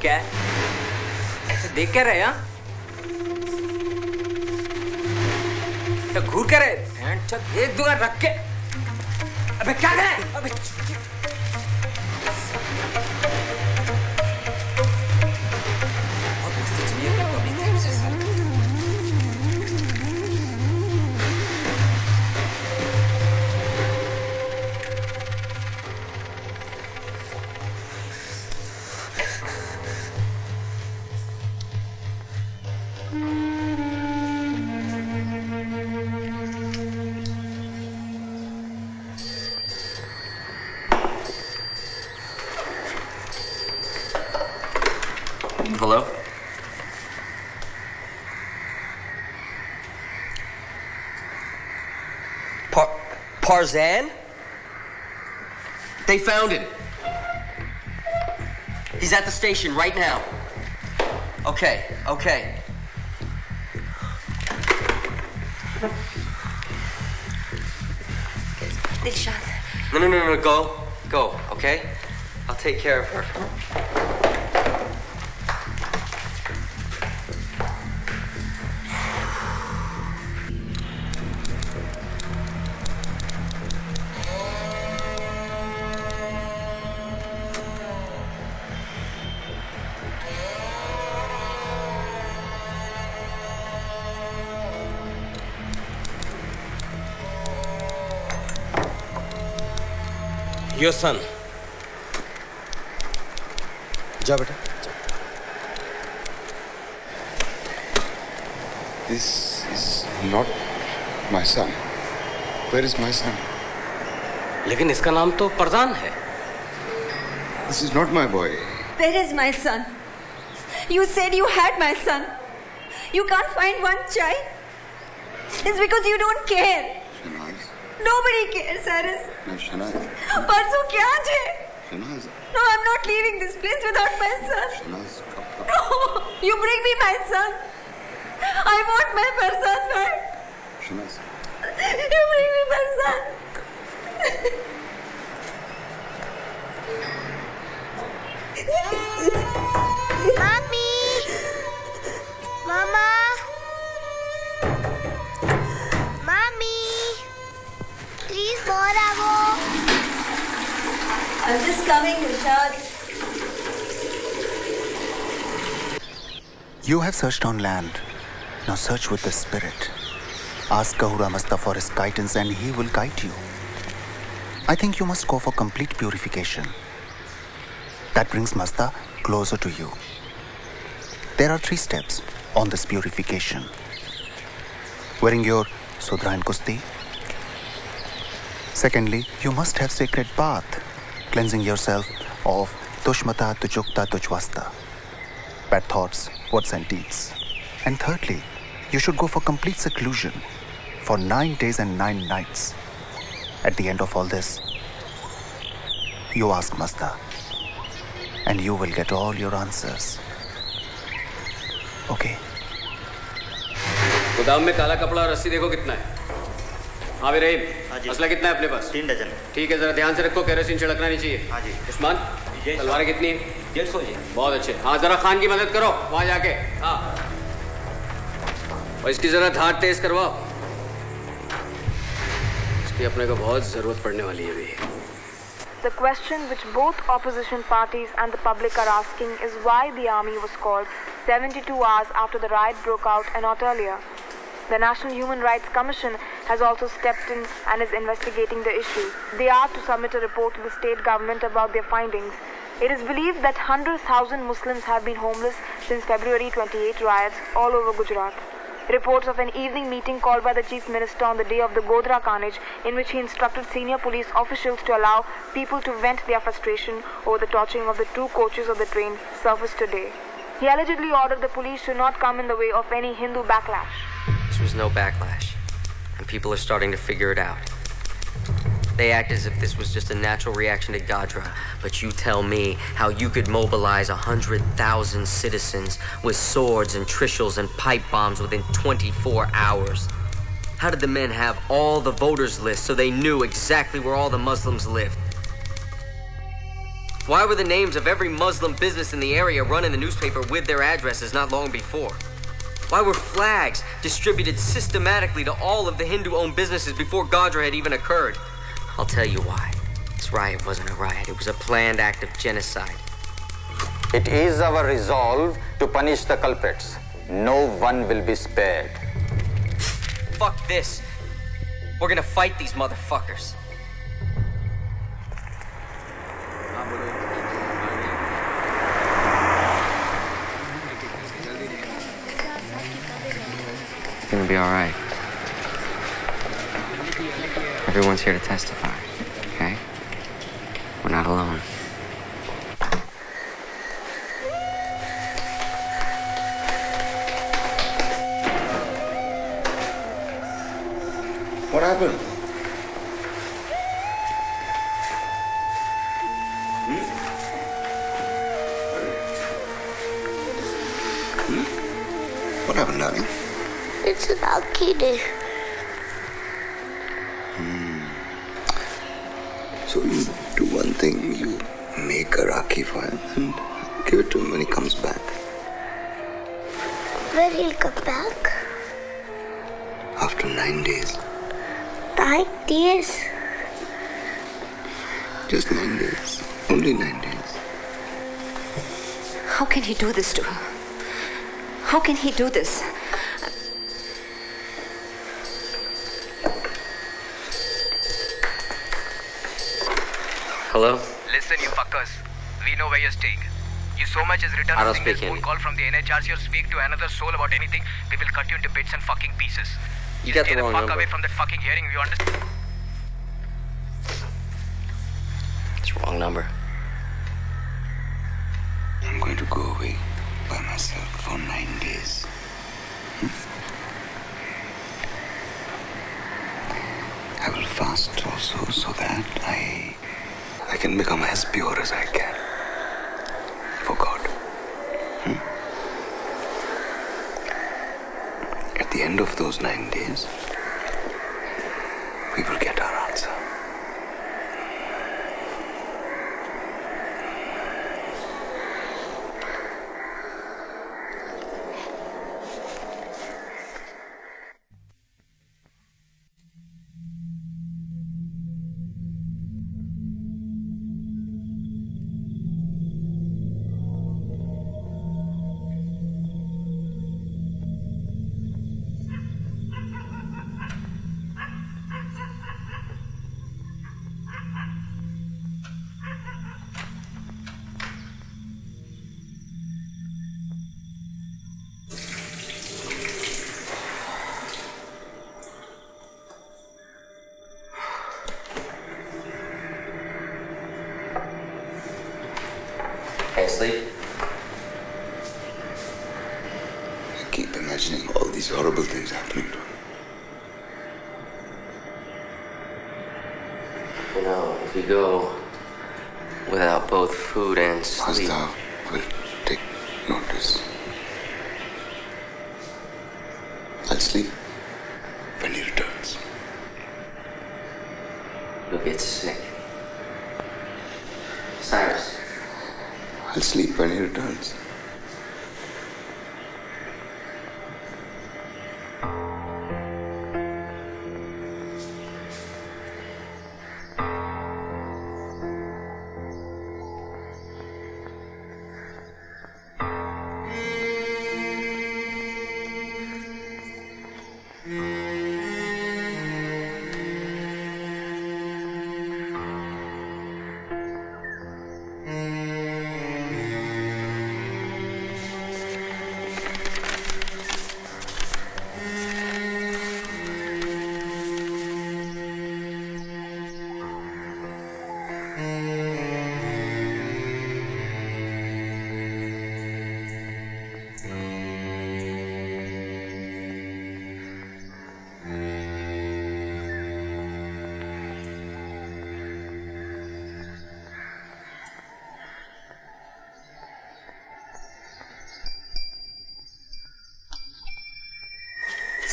क्या है? ऐसे देख क्या रहे हैं? तो घूर क्या रहे? एक दूंगा रख के। अबे क्या करे? अबे बहुत मस्त चलिए क्या पब्लिक है उसे sir. Hello? Parzan? They found him. He's at the station right now. Okay. Dilshad. No, go, okay? I'll take care of her. Your son. जा बेटा. This is not my son. Where is my son? लेकिन इसका नाम तो परजान है. This is not my boy. Where is my son? You said you had my son. You can't find one child. It's because you don't care. Shanaz. Nobody cares, Cyrus. No, Shanaz. परसों क्या है? Shanaz. No, I'm not leaving this place without my son. Shanaz. No, you bring me my son. I want my Parzan back. Shanaz. You bring me Parzan. Mommy! Mama! Mommy! Please, Boravo. I'm just coming, Rishad. You have searched on land. Now search with the spirit. Ask Kahura Masta for his guidance and he will guide you. I think you must go for complete purification. That brings Masta closer to you. There are 3 steps on this purification. Wearing your Sudra and Kusti. Secondly, you must have sacred bath, cleansing yourself of Tushmata, Tujukta, Tujwasta, bad thoughts, words and deeds. And thirdly, you should go for complete seclusion for 9 days and 9 nights. At the end of all this, you ask Masta, and you will get all your answers. Okay? गोदाम में काला कपड़ा और रस्सी देखो कितना है। हाँ भी रहीम, असला कितना है अपने पास? 3 डजन। ठीक है, जरा ध्यान से रखो, केरोसिन छिड़कना नहीं चाहिए। हाँ जी। उस्मान, तलवारें कितनी है? 150 जी। बहुत अच्छे। हाँ, जरा खान की मदद करो वहाँ जाके। हाँ। और इसकी जरा धार तेज करवाओ। इसकी अपने को बहुत जरूरत पड़ने वाली है अभी। The question which both opposition parties and the public are asking is why the army was called 72 hours after the riot broke out and not earlier. The National Human Rights Commission has also stepped in and is investigating the issue. They are to submit a report to the state government about their findings. It is believed that 100,000 Muslims have been homeless since February 28 riots all over Gujarat. Reports of an evening meeting called by the Chief Minister on the day of the Godhra carnage, in which he instructed senior police officials to allow people to vent their frustration over the torching of the 2 coaches of the train, surfaced today. He allegedly ordered the police to not come in the way of any Hindu backlash. This was no backlash, and people are starting to figure it out. They act as if this was just a natural reaction to Godhra, but you tell me how you could mobilize 100,000 citizens with swords and trishul and pipe bombs within 24 hours. How did the men have all the voters lists so they knew exactly where all the Muslims lived? Why were the names of every Muslim business in the area run in the newspaper with their addresses not long before? Why were flags distributed systematically to all of the Hindu-owned businesses before Godhra had even occurred? I'll tell you why. This riot wasn't a riot. It was a planned act of genocide. It is our resolve to punish the culprits. No one will be spared. Fuck this. We're gonna fight these motherfuckers. It's gonna be all right. Everyone's here to testify, okay? We're not alone. What happened? What happened, darling? It's a lucky day. So you do one thing, you make a Rakhi for him and give it to him when he comes back. When he'll come back? After 9 days. 9 days? Just 9 days. Only 9 days. How can he do this to her? How can he do this? Hello? Listen, you fuckers. We know where you're staying. You so much as return I a don't single speak phone Hindi. call from the NHRC or speak to another soul about anything, we will cut you into bits and fucking pieces. You Just got stay the the wrong fuck number. away from that fucking hearing, you understand? It's wrong number. I'm going to go away by myself for 9 days. I will fast also so that I can become as pure as I can for God. At the end of those 9 days, we will get our answer. Can't sleep? I keep imagining all these horrible things happening to him. You know, if we go without both food and sleep... Master will take notice. I'll sleep when he returns. You'll get sick. Cyrus. I'll sleep when he returns.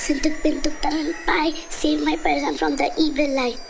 Sintuk Pintuk Taral Pai, save my Parzan from the evil light.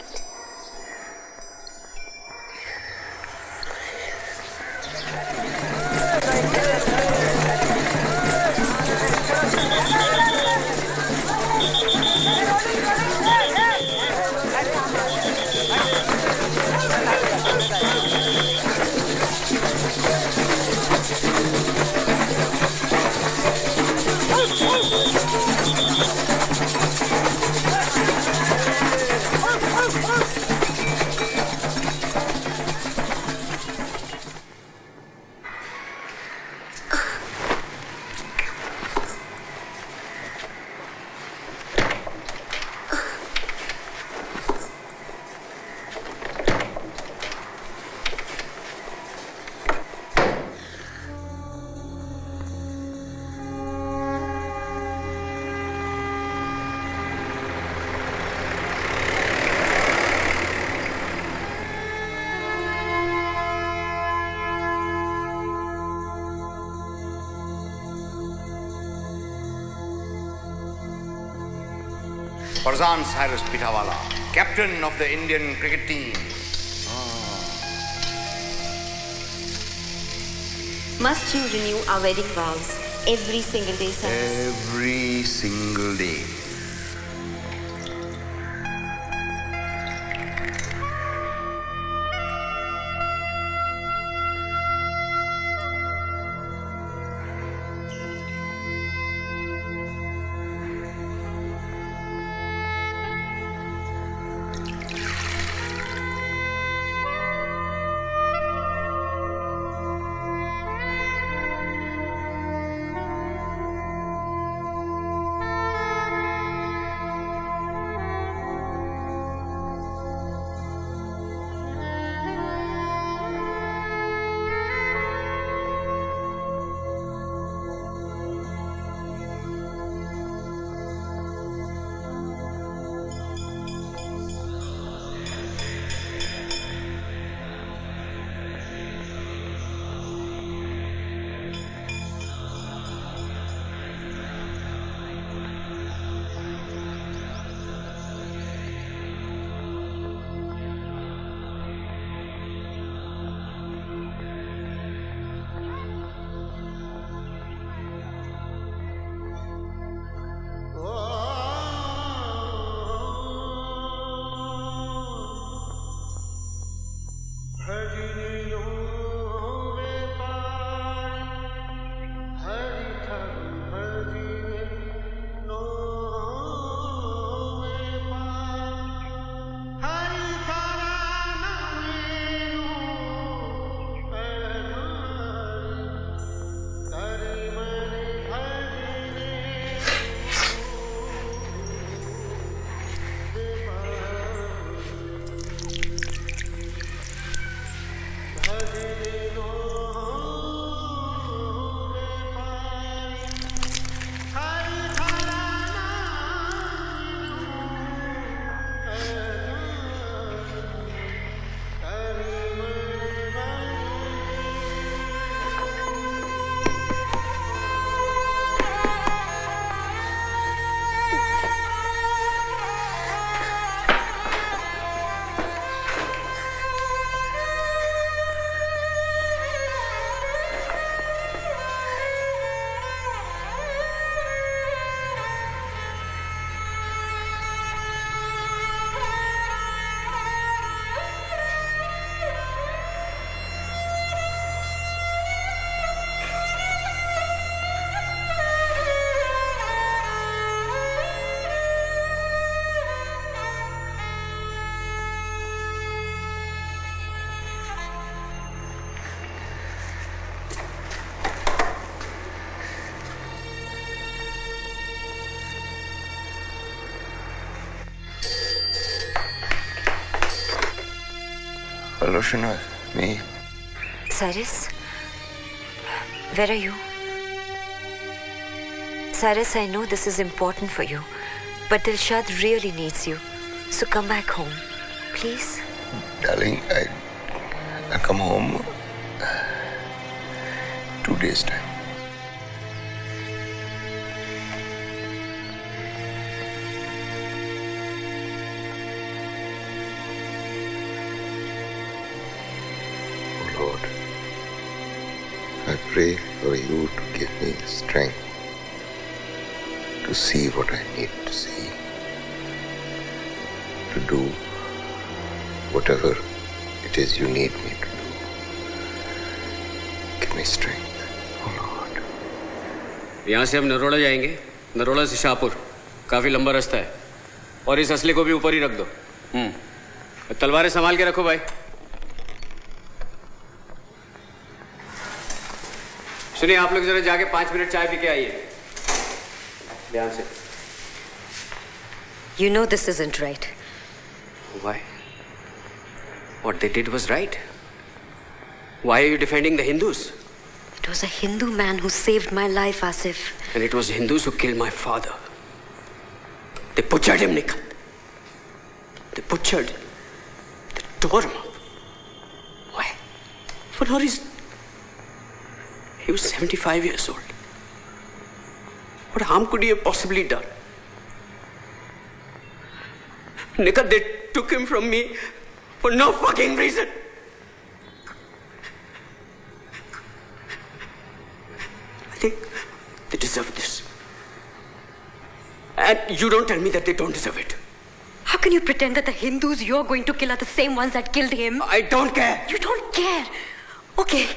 Parzan Cyrus Pitawala, captain of the Indian cricket team. Must you renew our wedding vows every single day, Cyrus? Every single day. Roshana, me. Cyrus? Where are you? Cyrus, I know this is important for you, but Dilshad really needs you. So come back home, please. Darling, I come home 2 days' time. Oh Lord, I pray for you to give me strength to see what I need to see, to do whatever it is you need me to do. Give me strength. यहाँ से हम नरोड़ा जाएंगे, नरोड़ा से शाहपुर, काफी लंबा रास्ता है, और इस असले को भी ऊपर ही रख दो। तलवारें संभाल के रखो भाई। सुनिए, आप लोग जरा जाके 5 मिनट चाय पी के आइए, ध्यान से। You know this isn't right. Why? What they did was right. Why are you defending the Hindus? It was a Hindu man who saved my life, Asif. And it was Hindus who killed my father. They butchered him, Nikhil. They butchered him. They tore him up. Why? For no reason. He was 75 years old. What harm could he have possibly done? Nikhil, they took him from me for no fucking reason. I think they deserve this. And you don't tell me that they don't deserve it. How can you pretend that the Hindus you're going to kill are the same ones that killed him? I don't care. You don't care? Okay.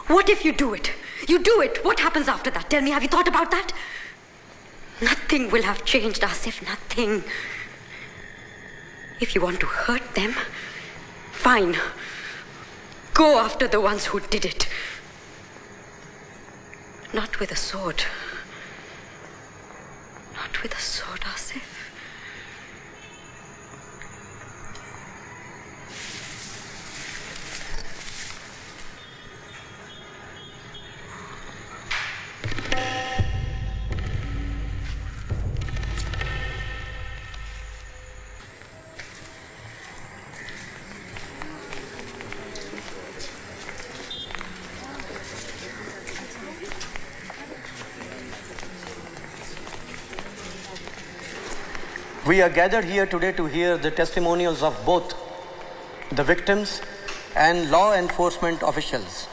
What if you do it? You do it. What happens after that? Tell me, have you thought about that? Nothing will have changed, Asif. Nothing. If you want to hurt them, fine. Go after the ones who did it. Not with a sword. Not with a sword, Asif. We are gathered here today to hear the testimonials of both the victims and law enforcement officials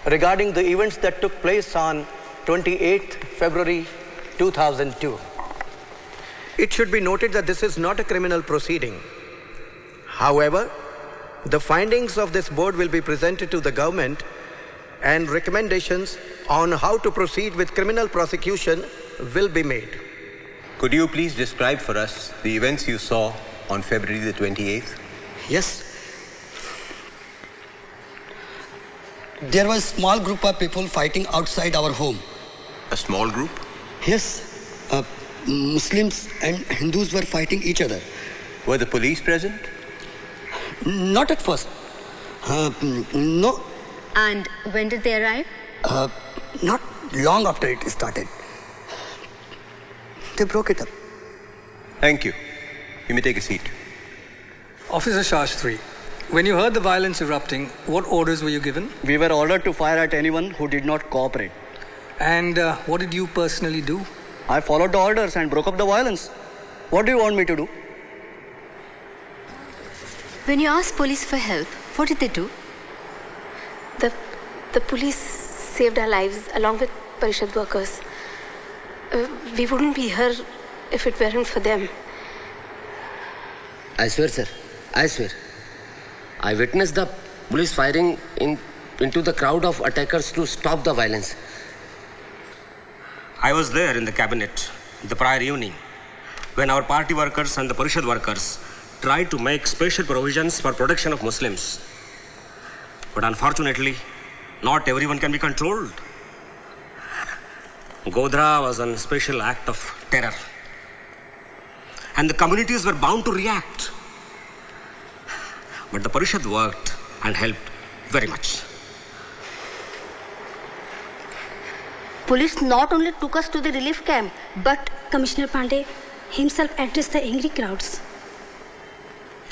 regarding the events that took place on 28th February 2002. It should be noted that this is not a criminal proceeding. However, the findings of this board will be presented to the government and recommendations on how to proceed with criminal prosecution will be made. Could you please describe for us the events you saw on February the 28th? Yes. There was a small group of people fighting outside our home. A small group? Yes. Muslims and Hindus were fighting each other. Were the police present? Not at first. No. And when did they arrive? Not long after it started. They broke it up. Thank you. You may take a seat. Officer Shastri, when you heard the violence erupting, what orders were you given? We were ordered to fire at anyone who did not cooperate. And what did you personally do? I followed the orders and broke up the violence. What do you want me to do? When you asked police for help, what did they do? The police saved our lives along with Parishad workers. We wouldn't be here if it weren't for them. I swear, sir. I swear. I witnessed the police firing into the crowd of attackers to stop the violence. I was there in the cabinet the prior evening when our party workers and the Parishad workers tried to make special provisions for protection of Muslims. But unfortunately, not everyone can be controlled. Godhra was a special act of terror. And the communities were bound to react. But the Parishad worked and helped very much. Police not only took us to the relief camp, but Commissioner Pandey himself addressed the angry crowds.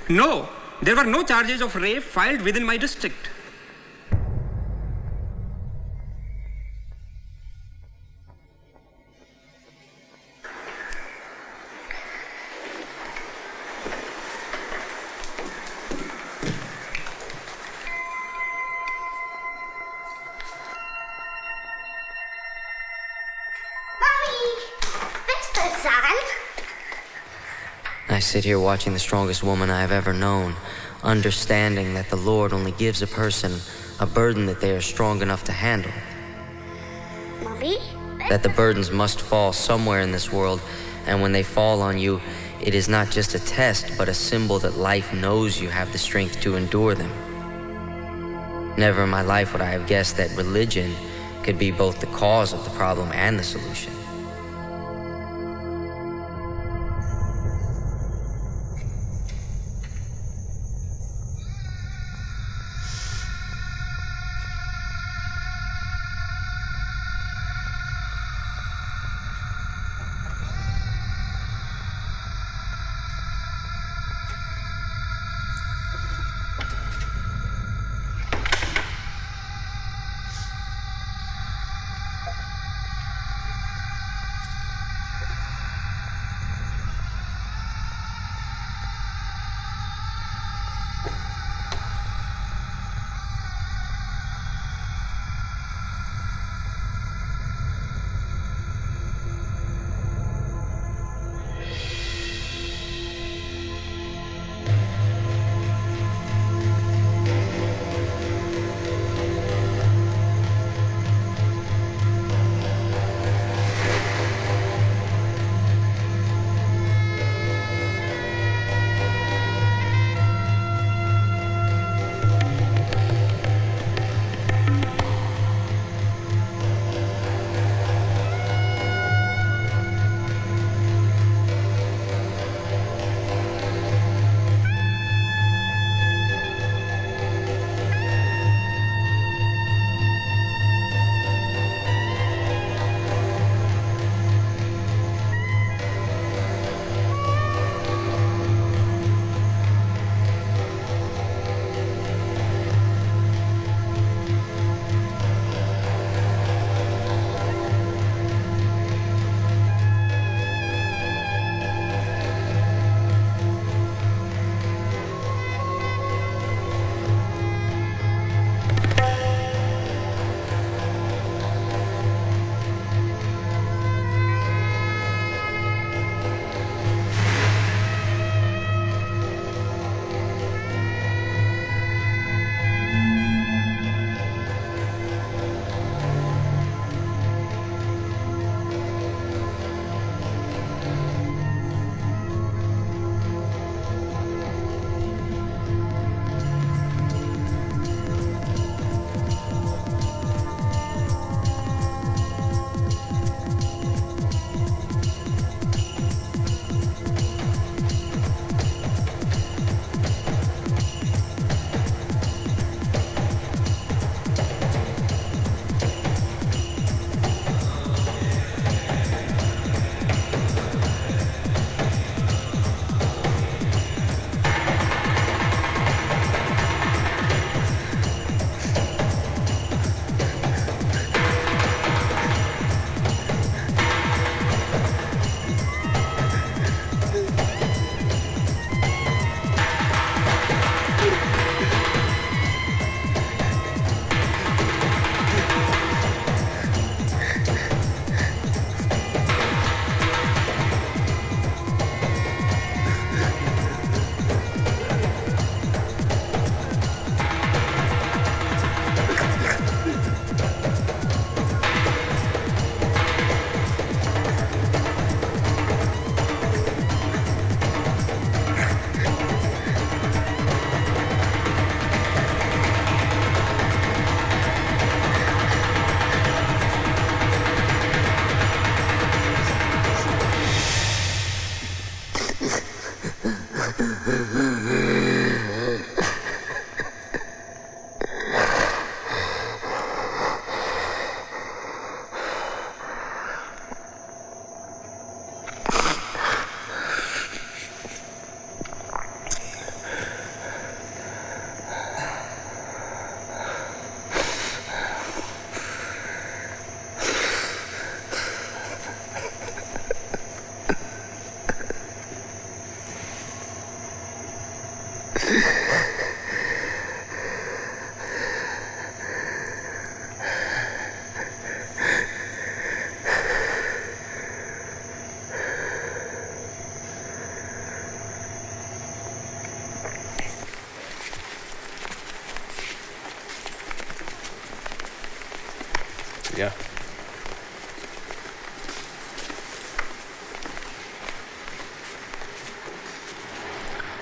No, there were no charges of rape filed within my district. I sit here watching the strongest woman I have ever known, understanding that the Lord only gives a person a burden that they are strong enough to handle. Mommy? That the burdens must fall somewhere in this world, and when they fall on you, it is not just a test, but a symbol that life knows you have the strength to endure them. Never in my life would I have guessed that religion could be both the cause of the problem and the solution.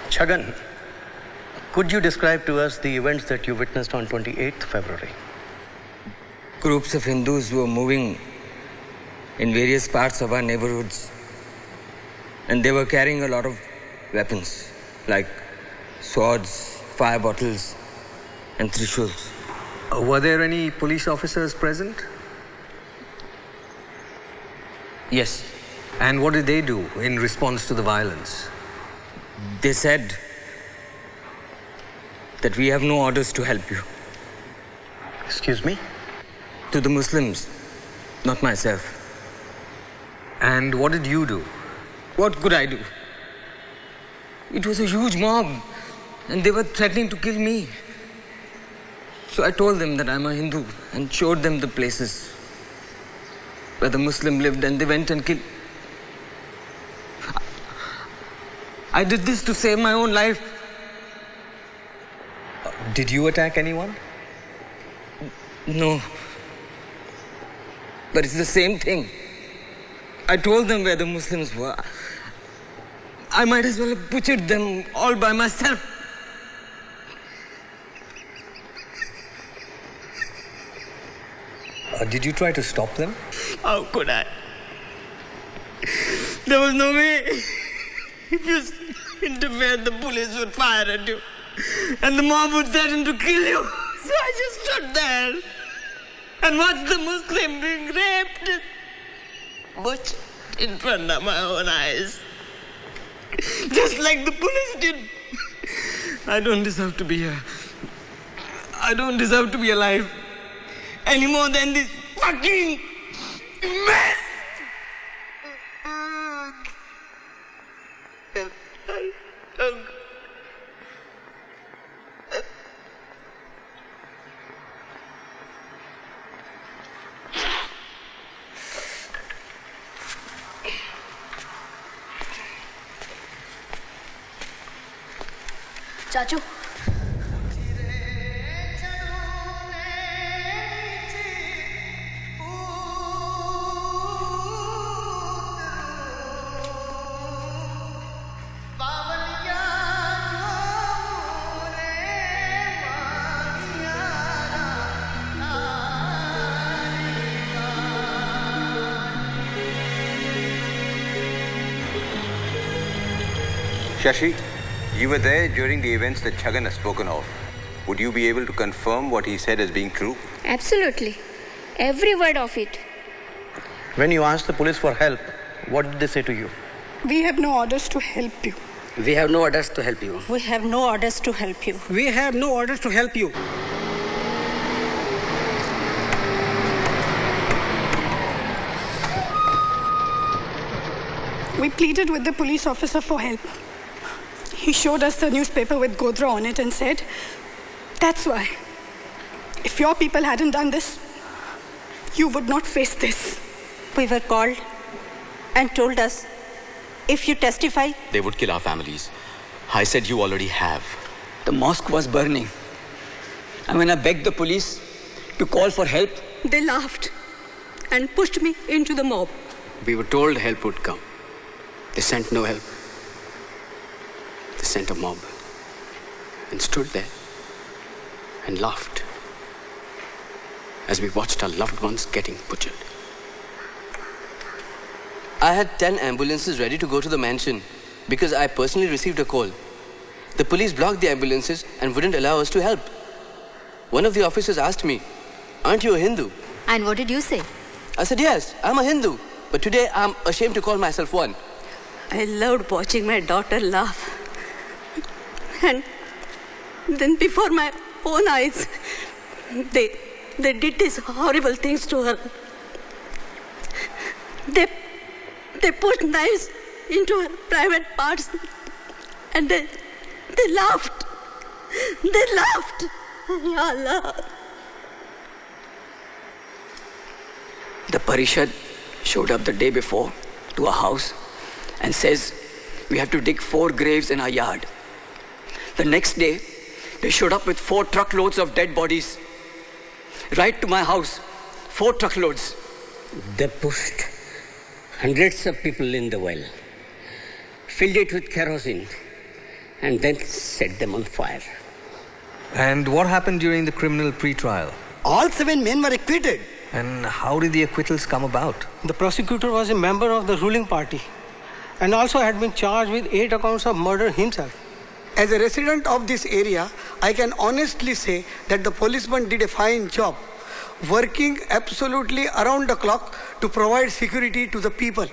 Chhagan, could you describe to us the events that you witnessed on 28th February? Groups of Hindus were moving in various parts of our neighborhoods, and they were carrying a lot of weapons like swords, fire bottles, and trishuls. Were there any police officers present? Yes. And what did they do in response to the violence? They said that we have no orders to help you. Excuse me? To the Muslims, not myself. And what did you do? What could I do? It was a huge mob, and they were threatening to kill me. So I told them that I'm a Hindu and showed them the places where the Muslim lived, and they went and killed. I did this to save my own life. Did you attack anyone? No. But it's the same thing. I told them where the Muslims were. I might as well have butchered them all by myself. Did you try to stop them? How could I? There was no way. If you interfered, the police would fire at you. And the mob would threaten to kill you. So I just stood there and watched the Muslim being raped. Butchered in front of my own eyes. Just like the police did. I don't deserve to be here. I don't deserve to be alive. Any more than this fucking mess. चाचू Shashi, you were there during the events that Chhagan has spoken of. Would you be able to confirm what he said as being true? Absolutely. Every word of it. When you asked the police for help, what did they say to you? We have no orders to help you. We have no orders to help you. We have no orders to help you. We have no orders to help you. We pleaded with the police officer for help. He showed us the newspaper with Godra on it and said, "That's why. If your people hadn't done this, you would not face this." We were called and told us, if you testify, they would kill our families. I said, you already have. The mosque was burning. And when I begged the police to call for help, They laughed and pushed me into the mob. We were told help would come. They sent no help. They sent a mob and stood there and laughed as we watched our loved ones getting butchered. I had 10 ambulances ready to go to the mansion because I personally received a call. The police blocked the ambulances and wouldn't allow us to help. One of the officers asked me, "Aren't you a Hindu?" And what did you say? I said, "Yes, I'm a Hindu, but today I'm ashamed to call myself one." I loved watching my daughter laugh. And then before my own eyes, they did these horrible things to her. They put knives into her private parts and they laughed. They laughed. Ya Allah. The Parishad showed up the day before to our house and says, we have to dig 4 graves in our yard. The next day, they showed up with 4 truckloads of dead bodies. Right to my house, 4 truckloads. They pushed hundreds of people in the well, filled it with kerosene, and then set them on fire. And what happened during the criminal pre-trial? All 7 men were acquitted. And how did the acquittals come about? The prosecutor was a member of the ruling party and also had been charged with 8 accounts of murder himself. As a resident of this area, I can honestly say that the policeman did a fine job, working absolutely around the clock to provide security to the people.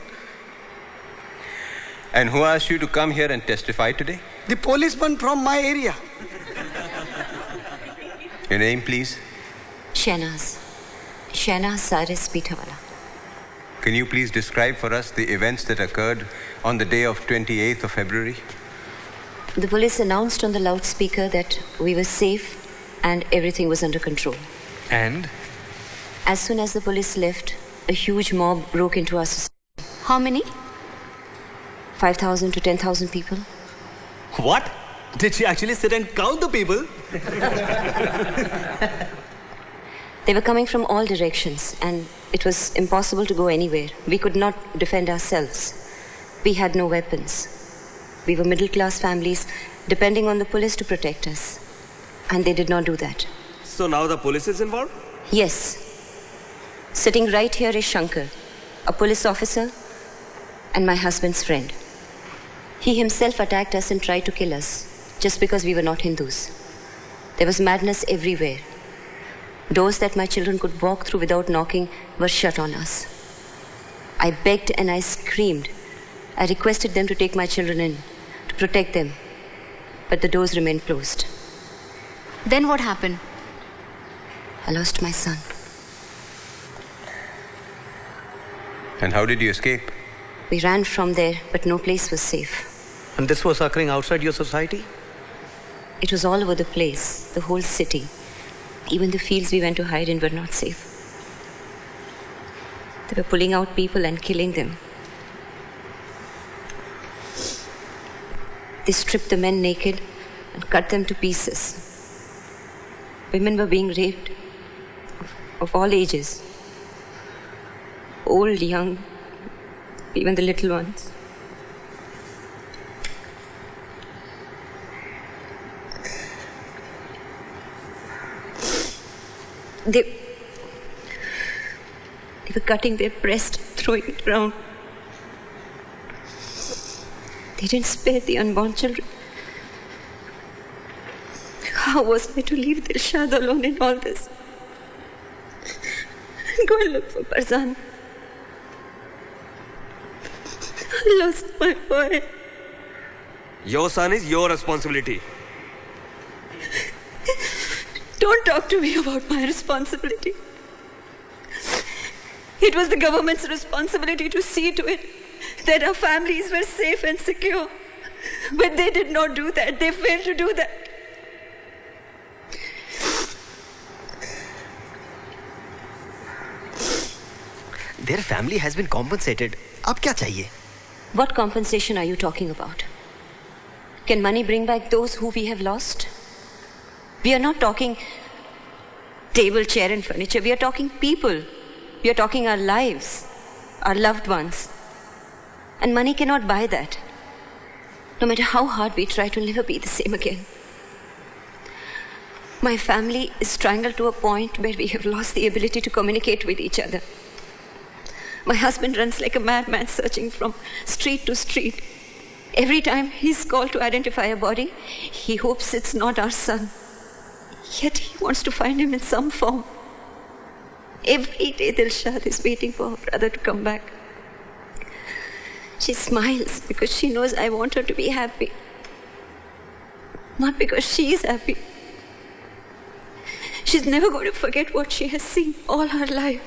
And who asked you to come here and testify today? The policeman from my area. Your name, please? Shahnaz Saris Pitawala. Can you please describe for us the events that occurred on the day of 28th of February? The police announced on the loudspeaker that we were safe and everything was under control. And? As soon as the police left, a huge mob broke into our society. How many? 5,000 to 10,000 people. What? Did she actually sit and count the people? They were coming from all directions and it was impossible to go anywhere. We could not defend ourselves. We had no weapons. We were middle-class families depending on the police to protect us. And they did not do that. So now the police is involved? Yes. Sitting right here is Shankar, a police officer and my husband's friend. He himself attacked us and tried to kill us just because we were not Hindus. There was madness everywhere. Doors that my children could walk through without knocking were shut on us. I begged and I screamed. I requested them to take my children in, to protect them. But the doors remained closed. Then what happened? I lost my son. And how did you escape? We ran from there, but no place was safe. And this was occurring outside your society? It was all over the place, the whole city. Even the fields we went to hide in were not safe. They were pulling out people and killing them. They stripped the men naked and cut them to pieces. Women were being raped of all ages. Old, young, even the little ones. They were cutting their breast, throwing it around. They didn't spare the unborn children. How was I to leave Dilshad alone in all this? And go and look for Parzan. I lost my boy. Your son is your responsibility. Don't talk to me about my responsibility. It was the government's responsibility to see to it that our families were safe and secure. But they did not do that. They failed to do that. Their family has been compensated. Ab kya chahiye? What compensation are you talking about? Can money bring back those who we have lost? We are not talking table, chair and furniture. We are talking people. We are talking our lives, our loved ones. And money cannot buy that. No matter how hard we try, to never be the same again. My family is strangled to a point where we have lost the ability to communicate with each other. My husband runs like a madman searching from street to street. Every time he's called to identify a body, he hopes it's not our son. Yet he wants to find him in some form. Every day Dilshad is waiting for her brother to come back. She smiles because she knows I want her to be happy. Not because she is happy. She's never going to forget what she has seen all her life.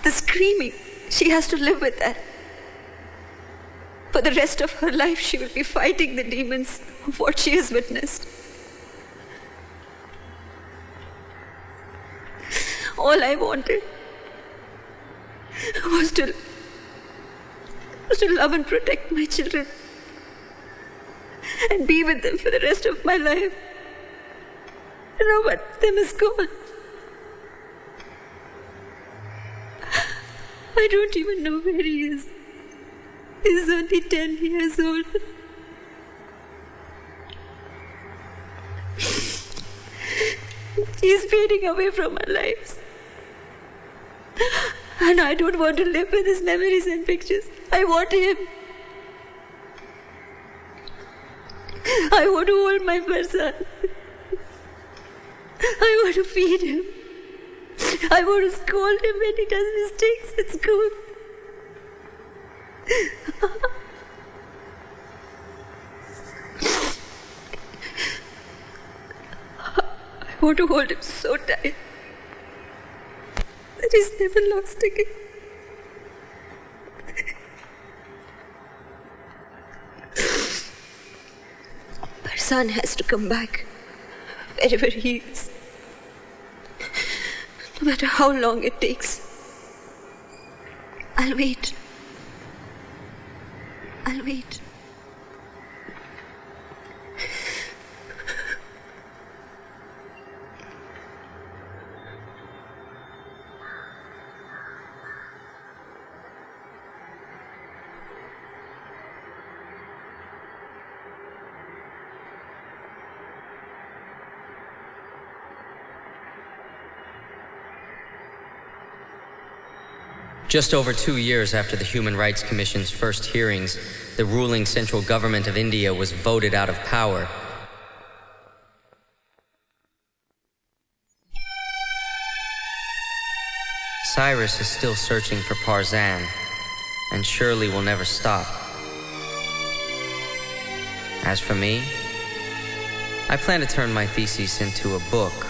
The screaming, she has to live with that. For the rest of her life, she will be fighting the demons of what she has witnessed. All I wanted was to love and protect my children and be with them for the rest of my life. And now one of them is gone. I don't even know where he is. He's only 10 years old. He's fading away from our lives. And I don't want to live with his memories and pictures. I want him. I want to hold my Parzan. I want to feed him. I want to scold him when he does mistakes at school. I want to hold him so tight that he's never lost again. Parzan has to come back wherever he is. No matter how long it takes. I'll wait. I'll wait. Just over 2 years after the Human Rights Commission's first hearings, the ruling central government of India was voted out of power. Cyrus is still searching for Parzan, and surely will never stop. As for me, I plan to turn my thesis into a book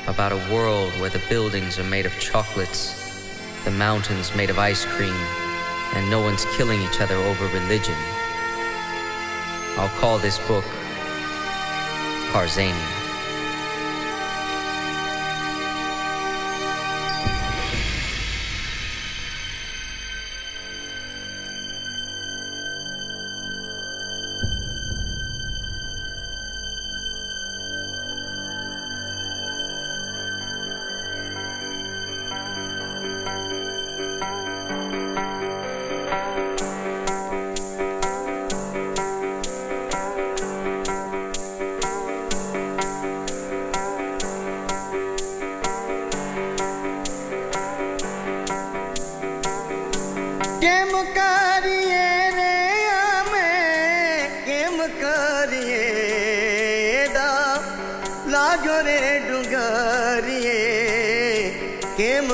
about a world where the buildings are made of chocolates, the mountains made of ice cream, and no one's killing each other over religion. I'll call this book Parzania. Game